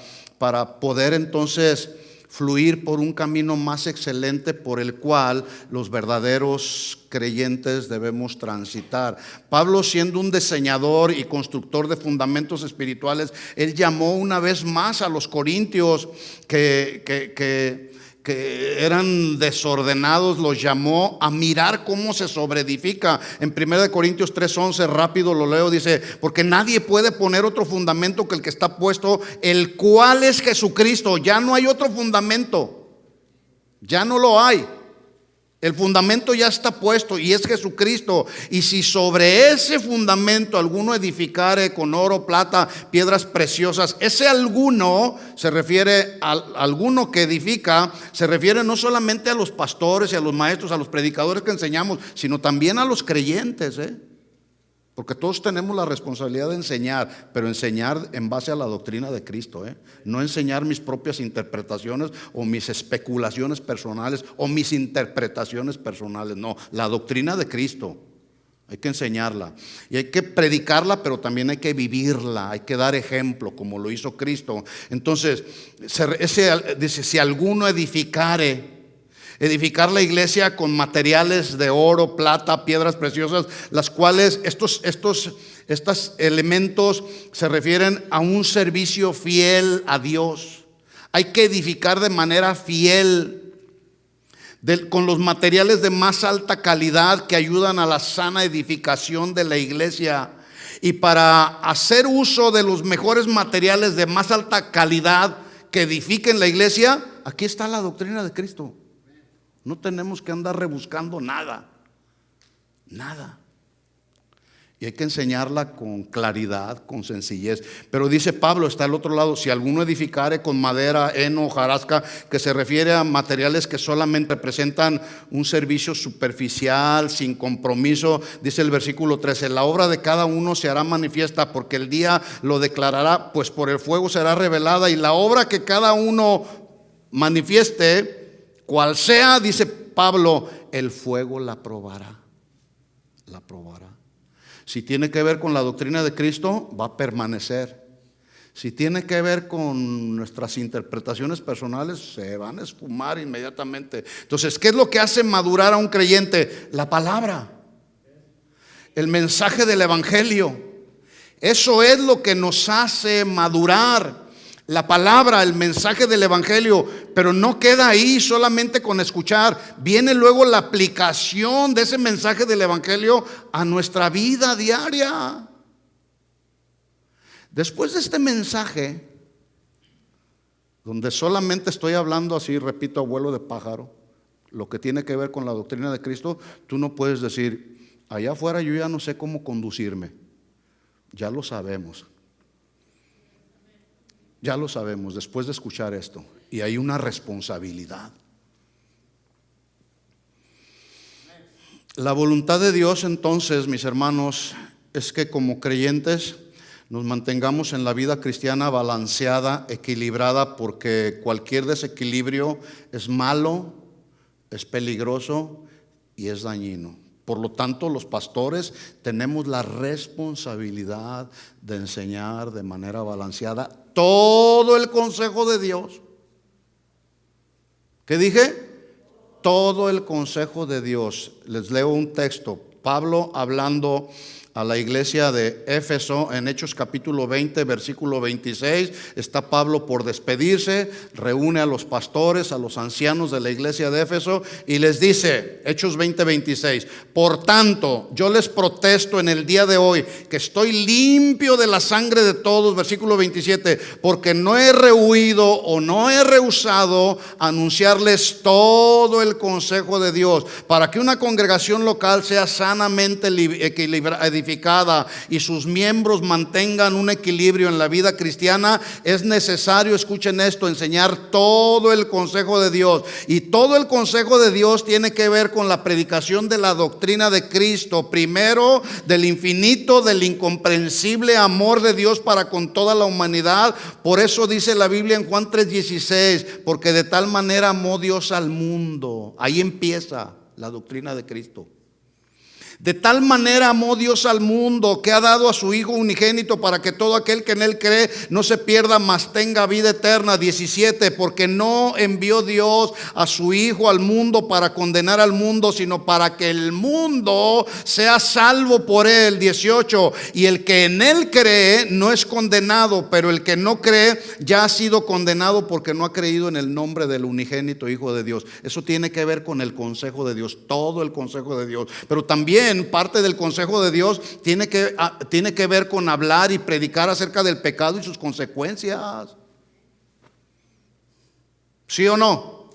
poder entonces fluir por un camino más excelente por el cual los verdaderos creyentes debemos transitar. Pablo, siendo un diseñador y constructor de fundamentos espirituales, él llamó una vez más a los corintios que eran desordenados, los llamó a mirar cómo se sobreedifica. En 1 Corintios 3:11, rápido lo leo, dice: porque nadie puede poner otro fundamento que el que está puesto, el cual es Jesucristo. Ya no hay otro fundamento, ya no lo hay. El fundamento ya está puesto y es Jesucristo. Y si sobre ese fundamento alguno edificare con oro, plata, piedras preciosas, ese alguno se refiere al alguno que edifica, se refiere no solamente a los pastores y a los maestros, a los predicadores que enseñamos, sino también a los creyentes, porque todos tenemos la responsabilidad de enseñar, pero enseñar en base a la doctrina de Cristo, no enseñar mis propias interpretaciones o mis especulaciones personales o mis interpretaciones personales. No, la doctrina de Cristo hay que enseñarla y hay que predicarla, pero también hay que vivirla, hay que dar ejemplo como lo hizo Cristo. Entonces dice: si alguno edificar la iglesia con materiales de oro, plata, piedras preciosas, las cuales estos elementos se refieren a un servicio fiel a Dios. Hay que edificar de manera fiel, con los materiales de más alta calidad que ayudan a la sana edificación de la iglesia. Y para hacer uso de los mejores materiales de más alta calidad que edifiquen la iglesia, aquí está la doctrina de Cristo. No tenemos que andar rebuscando nada. Y hay que enseñarla con claridad, con sencillez. Pero dice Pablo, está al otro lado: si alguno edificare con madera, heno, hojarasca, que se refiere a materiales que solamente representan un servicio superficial, sin compromiso. Dice el versículo 13: la obra de cada uno se hará manifiesta, porque el día lo declarará, pues por el fuego será revelada. Y la obra que cada uno manifieste, cual sea, dice Pablo, el fuego la probará. Si tiene que ver con la doctrina de Cristo, va a permanecer. Si tiene que ver con nuestras interpretaciones personales, se van a esfumar inmediatamente. Entonces, ¿qué es lo que hace madurar a un creyente? La palabra, el mensaje del evangelio. Eso es lo que nos hace madurar. La palabra, el mensaje del evangelio. Pero no queda ahí solamente con escuchar. Viene luego la aplicación de ese mensaje del evangelio a nuestra vida diaria. Después de este mensaje, donde solamente estoy hablando así, repito, a vuelo de pájaro, lo que tiene que ver con la doctrina de Cristo, tú no puedes decir: allá afuera yo ya no sé cómo conducirme. Ya lo sabemos. Ya lo sabemos después de escuchar esto. Y hay una responsabilidad. La voluntad de Dios, entonces, mis hermanos, es que como creyentes nos mantengamos en la vida cristiana balanceada, equilibrada, porque cualquier desequilibrio es malo, es peligroso y es dañino. Por lo tanto, los pastores tenemos la responsabilidad de enseñar de manera balanceada todo el consejo de Dios. ¿Qué dije? Todo el consejo de Dios. Les leo un texto. Pablo hablando a la iglesia de Éfeso en Hechos capítulo 20, versículo 26. Está Pablo por despedirse, reúne a los pastores, a los ancianos de la iglesia de Éfeso y les dice, Hechos 20, 26: por tanto, yo les protesto en el día de hoy que estoy limpio de la sangre de todos, versículo 27, porque no he rehuido o no he rehusado anunciarles todo el consejo de Dios, para que una congregación local sea sanamente edificada y sus miembros mantengan un equilibrio en la vida cristiana. Es necesario, escuchen esto, enseñar todo el consejo de Dios. Y todo el consejo de Dios tiene que ver con la predicación de la doctrina de Cristo. Primero, del infinito, del incomprensible amor de Dios para con toda la humanidad. Por eso dice la Biblia en Juan 3:16, porque de tal manera amó Dios al mundo. Ahí empieza la doctrina de Cristo. De tal manera amó Dios al mundo, que ha dado a su Hijo unigénito, para que todo aquel que en él cree no se pierda, mas tenga vida eterna. 17, porque no envió Dios a su Hijo al mundo para condenar al mundo, sino para que el mundo sea salvo por él. 18, y el que en él cree no es condenado, pero el que no cree ya ha sido condenado, porque no ha creído en el nombre del unigénito Hijo de Dios. Eso tiene que ver con el consejo de Dios, todo el consejo de Dios. Pero también parte del consejo de Dios tiene que ver con hablar y predicar acerca del pecado y sus consecuencias. ¿Sí o no?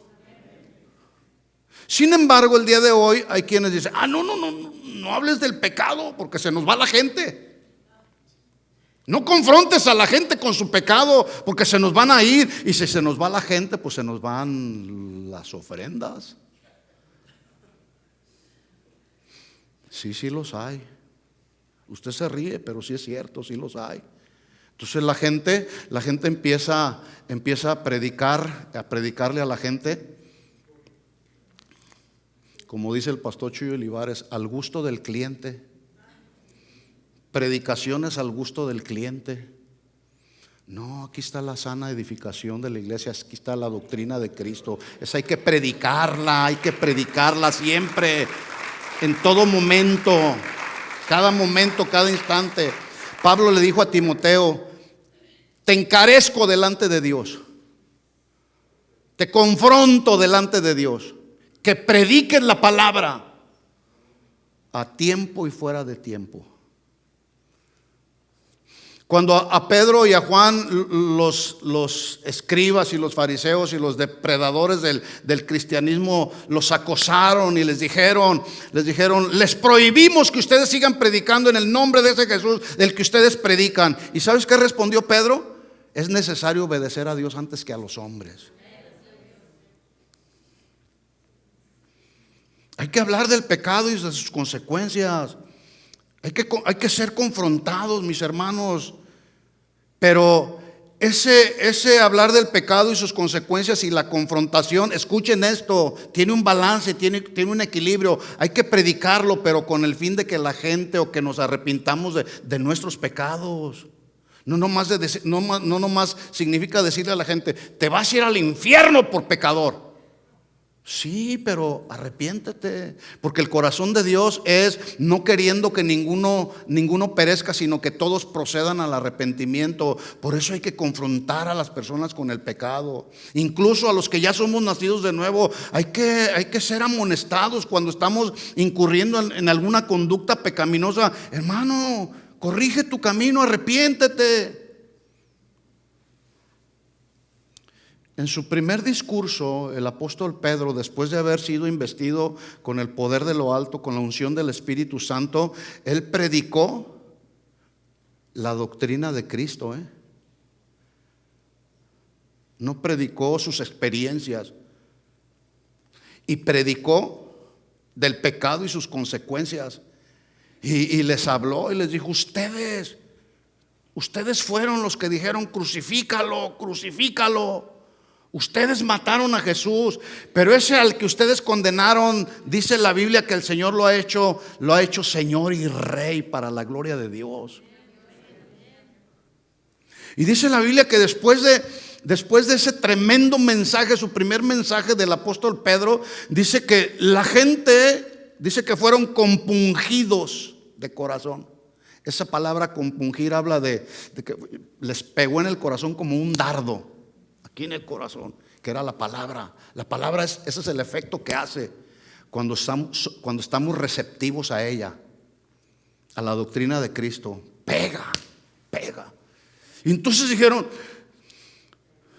Sin embargo, el día de hoy hay quienes dicen, no hables del pecado porque se nos va la gente. No confrontes a la gente con su pecado porque se nos van a ir. Y si se nos va la gente, pues se nos van las ofrendas. Sí los hay. Usted se ríe, pero sí es cierto, sí los hay. Entonces la gente empieza a predicarle a la gente, como dice el pastor Chuyo Olivares, al gusto del cliente. Predicaciones al gusto del cliente. No, aquí está la sana edificación de la iglesia, aquí está la doctrina de Cristo. Esa hay que predicarla siempre, en todo momento, cada instante. Pablo le dijo a Timoteo: te encarezco delante de Dios, te confronto delante de Dios, que prediques la palabra a tiempo y fuera de tiempo. Cuando a Pedro y a Juan los escribas y los fariseos y los depredadores del cristianismo los acosaron y les dijeron, les prohibimos que ustedes sigan predicando en el nombre de ese Jesús del que ustedes predican. ¿Y sabes qué respondió Pedro? Es necesario obedecer a Dios antes que a los hombres. Hay que hablar del pecado y de sus consecuencias. Hay que ser confrontados, mis hermanos. Pero ese hablar del pecado y sus consecuencias y la confrontación, escuchen esto, tiene un balance, tiene un equilibrio. Hay que predicarlo, pero con el fin de que la gente, o que nos arrepintamos de nuestros pecados. No nomás significa decirle a la gente: te vas a ir al infierno por pecador. Sí, pero arrepiéntete, porque el corazón de Dios es no queriendo que ninguno perezca, sino que todos procedan al arrepentimiento. Por eso hay que confrontar a las personas con el pecado. Incluso a los que ya somos nacidos de nuevo, hay que ser amonestados cuando estamos incurriendo en alguna conducta pecaminosa. Hermano, corrige tu camino, arrepiéntete. En su primer discurso, el apóstol Pedro, después de haber sido investido con el poder de lo alto, con la unción del Espíritu Santo, él predicó la doctrina de Cristo. No predicó sus experiencias, y predicó del pecado y sus consecuencias. Y les habló y les dijo: ustedes fueron los que dijeron: crucifícalo, crucifícalo. Ustedes mataron a Jesús, pero ese al que ustedes condenaron, dice la Biblia que el Señor lo ha hecho Señor y Rey para la gloria de Dios. Y dice la Biblia que después de ese tremendo mensaje, su primer mensaje del apóstol Pedro, dice que la gente, dice que fueron compungidos de corazón. Esa palabra compungir habla de que les pegó en el corazón como un dardo. Aquí en el corazón, que era la palabra. La palabra ese es el efecto que hace cuando estamos receptivos a ella, a la doctrina de Cristo. Pega. Y entonces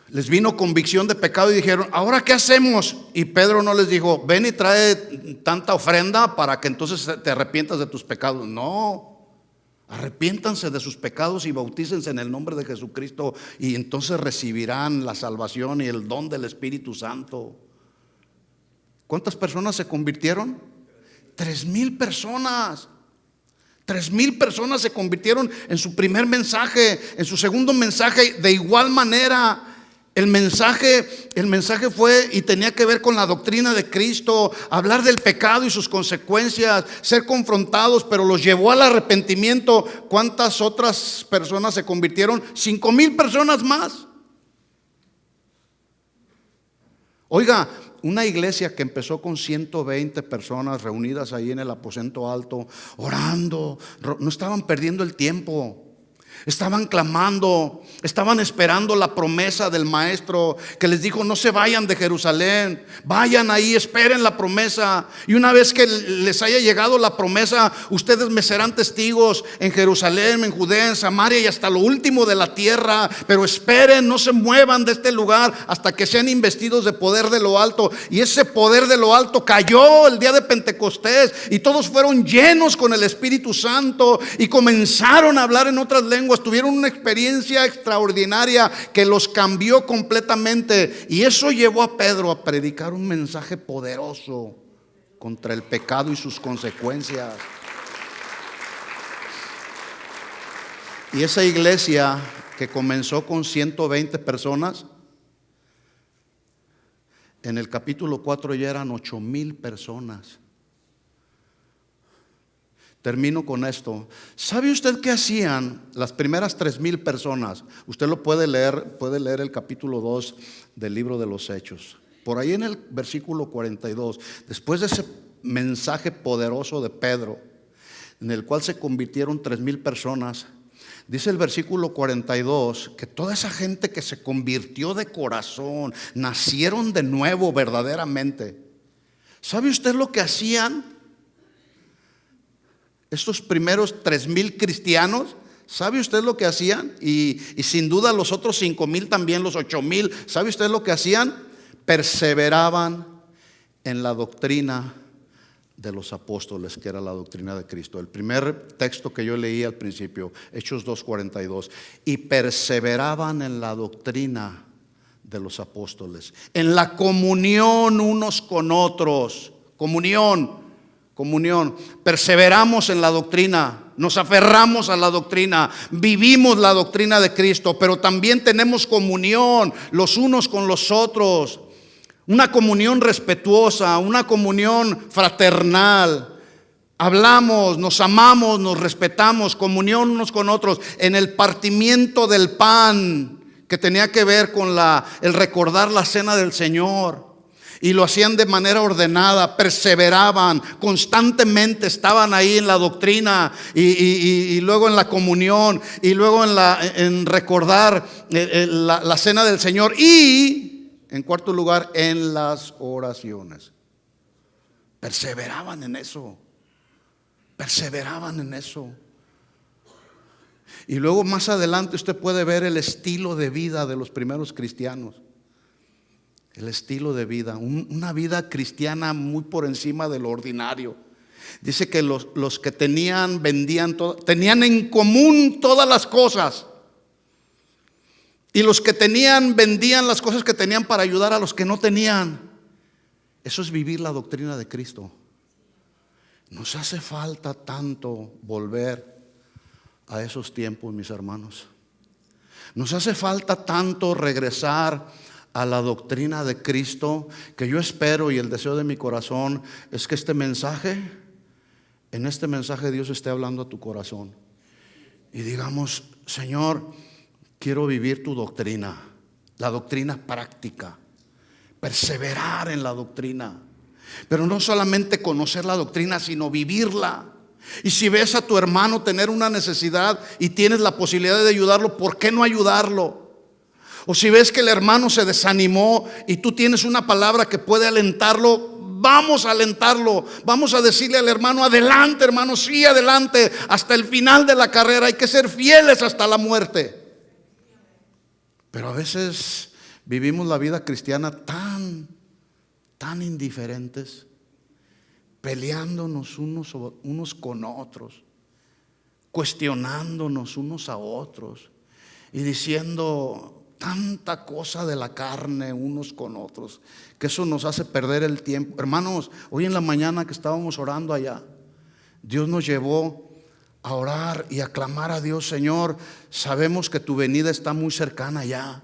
les vino convicción de pecado y dijeron: ¿ahora qué hacemos? Y Pedro no les dijo: ven y trae tanta ofrenda para que entonces te arrepientas de tus pecados. No. Arrepiéntanse de sus pecados y bautícense en el nombre de Jesucristo, y entonces recibirán la salvación y el don del Espíritu Santo. ¿Cuántas personas se convirtieron? 3,000 personas. 3,000 personas se convirtieron en su primer mensaje. En su segundo mensaje, de igual manera. El mensaje fue y tenía que ver con la doctrina de Cristo, hablar del pecado y sus consecuencias, ser confrontados, pero los llevó al arrepentimiento. ¿Cuántas otras personas se convirtieron? 5,000 personas más. Oiga, una iglesia que empezó con 120 personas reunidas ahí en el aposento alto, orando, no estaban perdiendo el tiempo. Estaban clamando, estaban esperando la promesa del maestro que les dijo: no se vayan de Jerusalén, vayan ahí, esperen la promesa. Y una vez que les haya llegado la promesa, ustedes me serán testigos en Jerusalén, en Judea, en Samaria y hasta lo último de la tierra. Pero esperen, no se muevan de este lugar hasta que sean investidos de poder de lo alto. Y ese poder de lo alto cayó el día de Pentecostés, y todos fueron llenos con el Espíritu Santo y comenzaron a hablar en otras lenguas. Tuvieron una experiencia extraordinaria que los cambió completamente, y eso llevó a Pedro a predicar un mensaje poderoso contra el pecado y sus consecuencias. Y esa iglesia que comenzó con 120 personas, en el capítulo 4 ya eran 8,000 personas. Termino con esto. ¿Sabe usted qué hacían las primeras 3,000 personas? Usted lo puede leer el capítulo 2 del libro de los Hechos. Por ahí en el versículo 42, después de ese mensaje poderoso de Pedro, en el cual se convirtieron 3,000 personas, dice el versículo 42 que toda esa gente que se convirtió de corazón, nacieron de nuevo verdaderamente. ¿Sabe usted lo que hacían? Estos primeros 3,000 cristianos, ¿sabe usted lo que hacían? Y sin duda los otros 5,000 también, los 8,000, ¿sabe usted lo que hacían? Perseveraban en la doctrina de los apóstoles, que era la doctrina de Cristo. El primer texto que yo leí al principio, Hechos 2:42, y perseveraban en la doctrina de los apóstoles, en la comunión unos con otros. Comunión. Perseveramos en la doctrina, nos aferramos a la doctrina, vivimos la doctrina de Cristo, pero también tenemos comunión los unos con los otros. Una comunión respetuosa, una comunión fraternal. Hablamos, nos amamos, nos respetamos, comunión unos con otros en el partimiento del pan, que tenía que ver con el recordar la cena del Señor. Y lo hacían de manera ordenada, perseveraban, constantemente estaban ahí en la doctrina y luego en la comunión y luego en recordar la cena del Señor, y en cuarto lugar en las oraciones. Perseveraban en eso. Y luego más adelante usted puede ver el estilo de vida de los primeros cristianos. El estilo de vida, una vida cristiana muy por encima de lo ordinario. Dice que los que tenían en común todas las cosas. Y los que tenían, vendían las cosas que tenían para ayudar a los que no tenían. Eso es vivir la doctrina de Cristo. Nos hace falta tanto volver a esos tiempos, mis hermanos. Nos hace falta tanto regresar a la doctrina de Cristo, que yo espero, y el deseo de mi corazón es que en este mensaje Dios esté hablando a tu corazón y digamos: Señor, quiero vivir tu doctrina, la doctrina práctica, perseverar en la doctrina, pero no solamente conocer la doctrina, sino vivirla. Y si ves a tu hermano tener una necesidad y tienes la posibilidad de ayudarlo, ¿por qué no ayudarlo? O si ves que el hermano se desanimó y tú tienes una palabra que puede alentarlo, vamos a alentarlo. Vamos a decirle al hermano: adelante, hermano, sí, adelante, hasta el final de la carrera. Hay que ser fieles hasta la muerte. Pero a veces vivimos la vida cristiana tan indiferentes, peleándonos unos con otros, cuestionándonos unos a otros y diciendo tanta cosa de la carne unos con otros, que eso nos hace perder el tiempo. Hermanos, hoy en la mañana que estábamos orando allá, Dios nos llevó a orar y a clamar a Dios: Señor, sabemos que tu venida está muy cercana ya.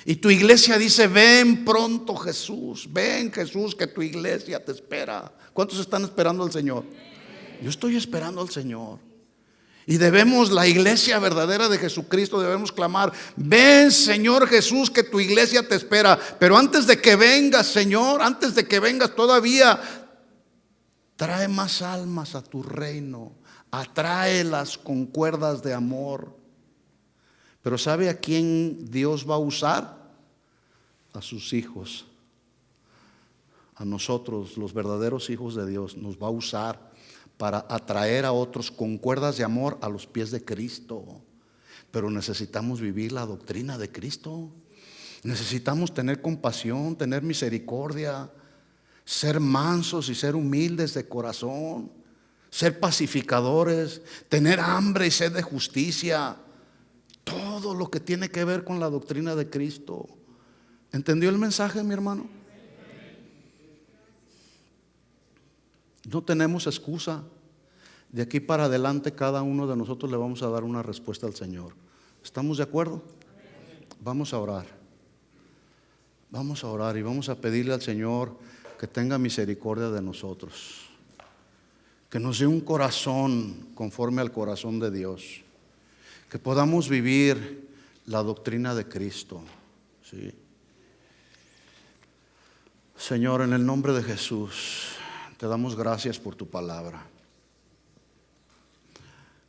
Y tu iglesia dice: ven pronto, Jesús, ven, Jesús, que tu iglesia te espera. ¿Cuántos están esperando al Señor? Yo estoy esperando al Señor. Y debemos, la iglesia verdadera de Jesucristo, debemos clamar: ven, Señor Jesús, que tu iglesia te espera. Pero antes de que vengas, Señor, antes de que vengas todavía, trae más almas a tu reino, atráelas con cuerdas de amor. Pero ¿sabe a quién Dios va a usar? A sus hijos. A nosotros, los verdaderos hijos de Dios, nos va a usar para atraer a otros con cuerdas de amor a los pies de Cristo. Pero necesitamos vivir la doctrina de Cristo. Necesitamos tener compasión, tener misericordia, ser mansos y ser humildes de corazón, ser pacificadores, tener hambre y sed de justicia. Todo lo que tiene que ver con la doctrina de Cristo. ¿Entendió el mensaje, mi hermano? No tenemos excusa. De aquí para adelante cada uno de nosotros le vamos a dar una respuesta al Señor. ¿Estamos de acuerdo? Vamos a orar. Vamos a orar y vamos a pedirle al Señor que tenga misericordia de nosotros. Que nos dé un corazón conforme al corazón de Dios. Que podamos vivir la doctrina de Cristo. ¿Sí? Señor, en el nombre de Jesús, te damos gracias por tu palabra.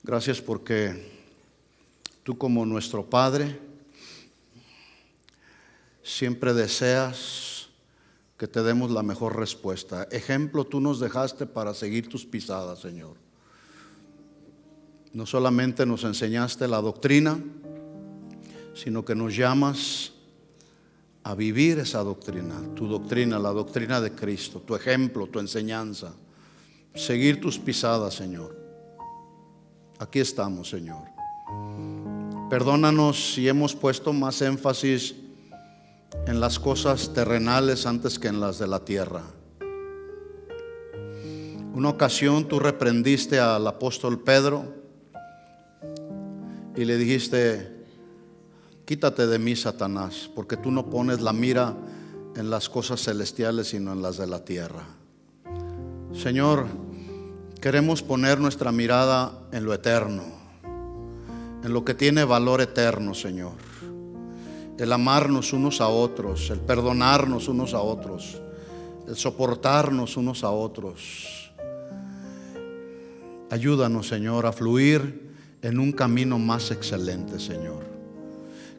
Gracias porque tú, como nuestro Padre, siempre deseas que te demos la mejor respuesta. Ejemplo tú nos dejaste para seguir tus pisadas, Señor. No solamente nos enseñaste la doctrina, sino que nos llamas a vivir esa doctrina, tu doctrina, la doctrina de Cristo, tu ejemplo, tu enseñanza. Seguir tus pisadas, Señor. Aquí estamos, Señor. Perdónanos si hemos puesto más énfasis en las cosas terrenales antes que en las de la tierra. Una ocasión tú reprendiste al apóstol Pedro y le dijiste: quítate de mí, Satanás, porque tú no pones la mira en las cosas celestiales, sino en las de la tierra. Señor, queremos poner nuestra mirada en lo eterno, en lo que tiene valor eterno, Señor. El amarnos unos a otros, el perdonarnos unos a otros, el soportarnos unos a otros. Ayúdanos, Señor, a fluir en un camino más excelente, Señor,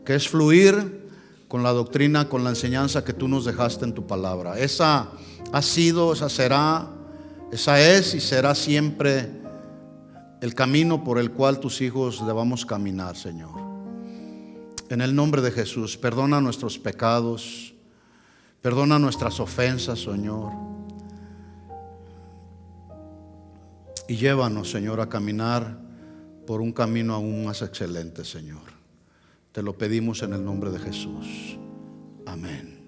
que es fluir con la doctrina, con la enseñanza que tú nos dejaste en tu palabra. Esa ha sido, esa será, esa es y será siempre el camino por el cual tus hijos debamos caminar, Señor. En el nombre de Jesús, perdona nuestros pecados, perdona nuestras ofensas, Señor, y llévanos, Señor, a caminar por un camino aún más excelente, Señor. Te lo pedimos en el nombre de Jesús. Amén.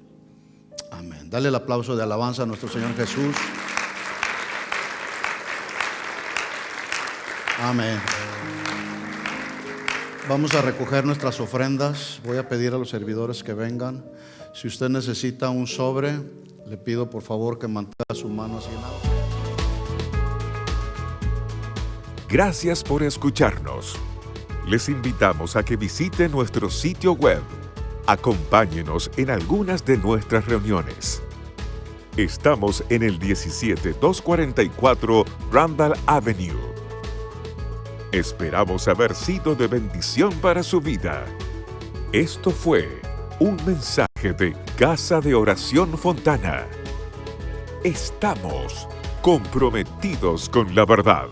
Amén. Dale el aplauso de alabanza a nuestro Señor Jesús. Amén. Vamos a recoger nuestras ofrendas. Voy a pedir a los servidores que vengan. Si usted necesita un sobre, le pido por favor que mantenga su mano así en alto. Gracias por escucharnos. Les invitamos a que visite nuestro sitio web. Acompáñenos en algunas de nuestras reuniones. Estamos en el 17244 Randall Avenue. Esperamos haber sido de bendición para su vida. Esto fue un mensaje de Casa de Oración Fontana. Estamos comprometidos con la verdad.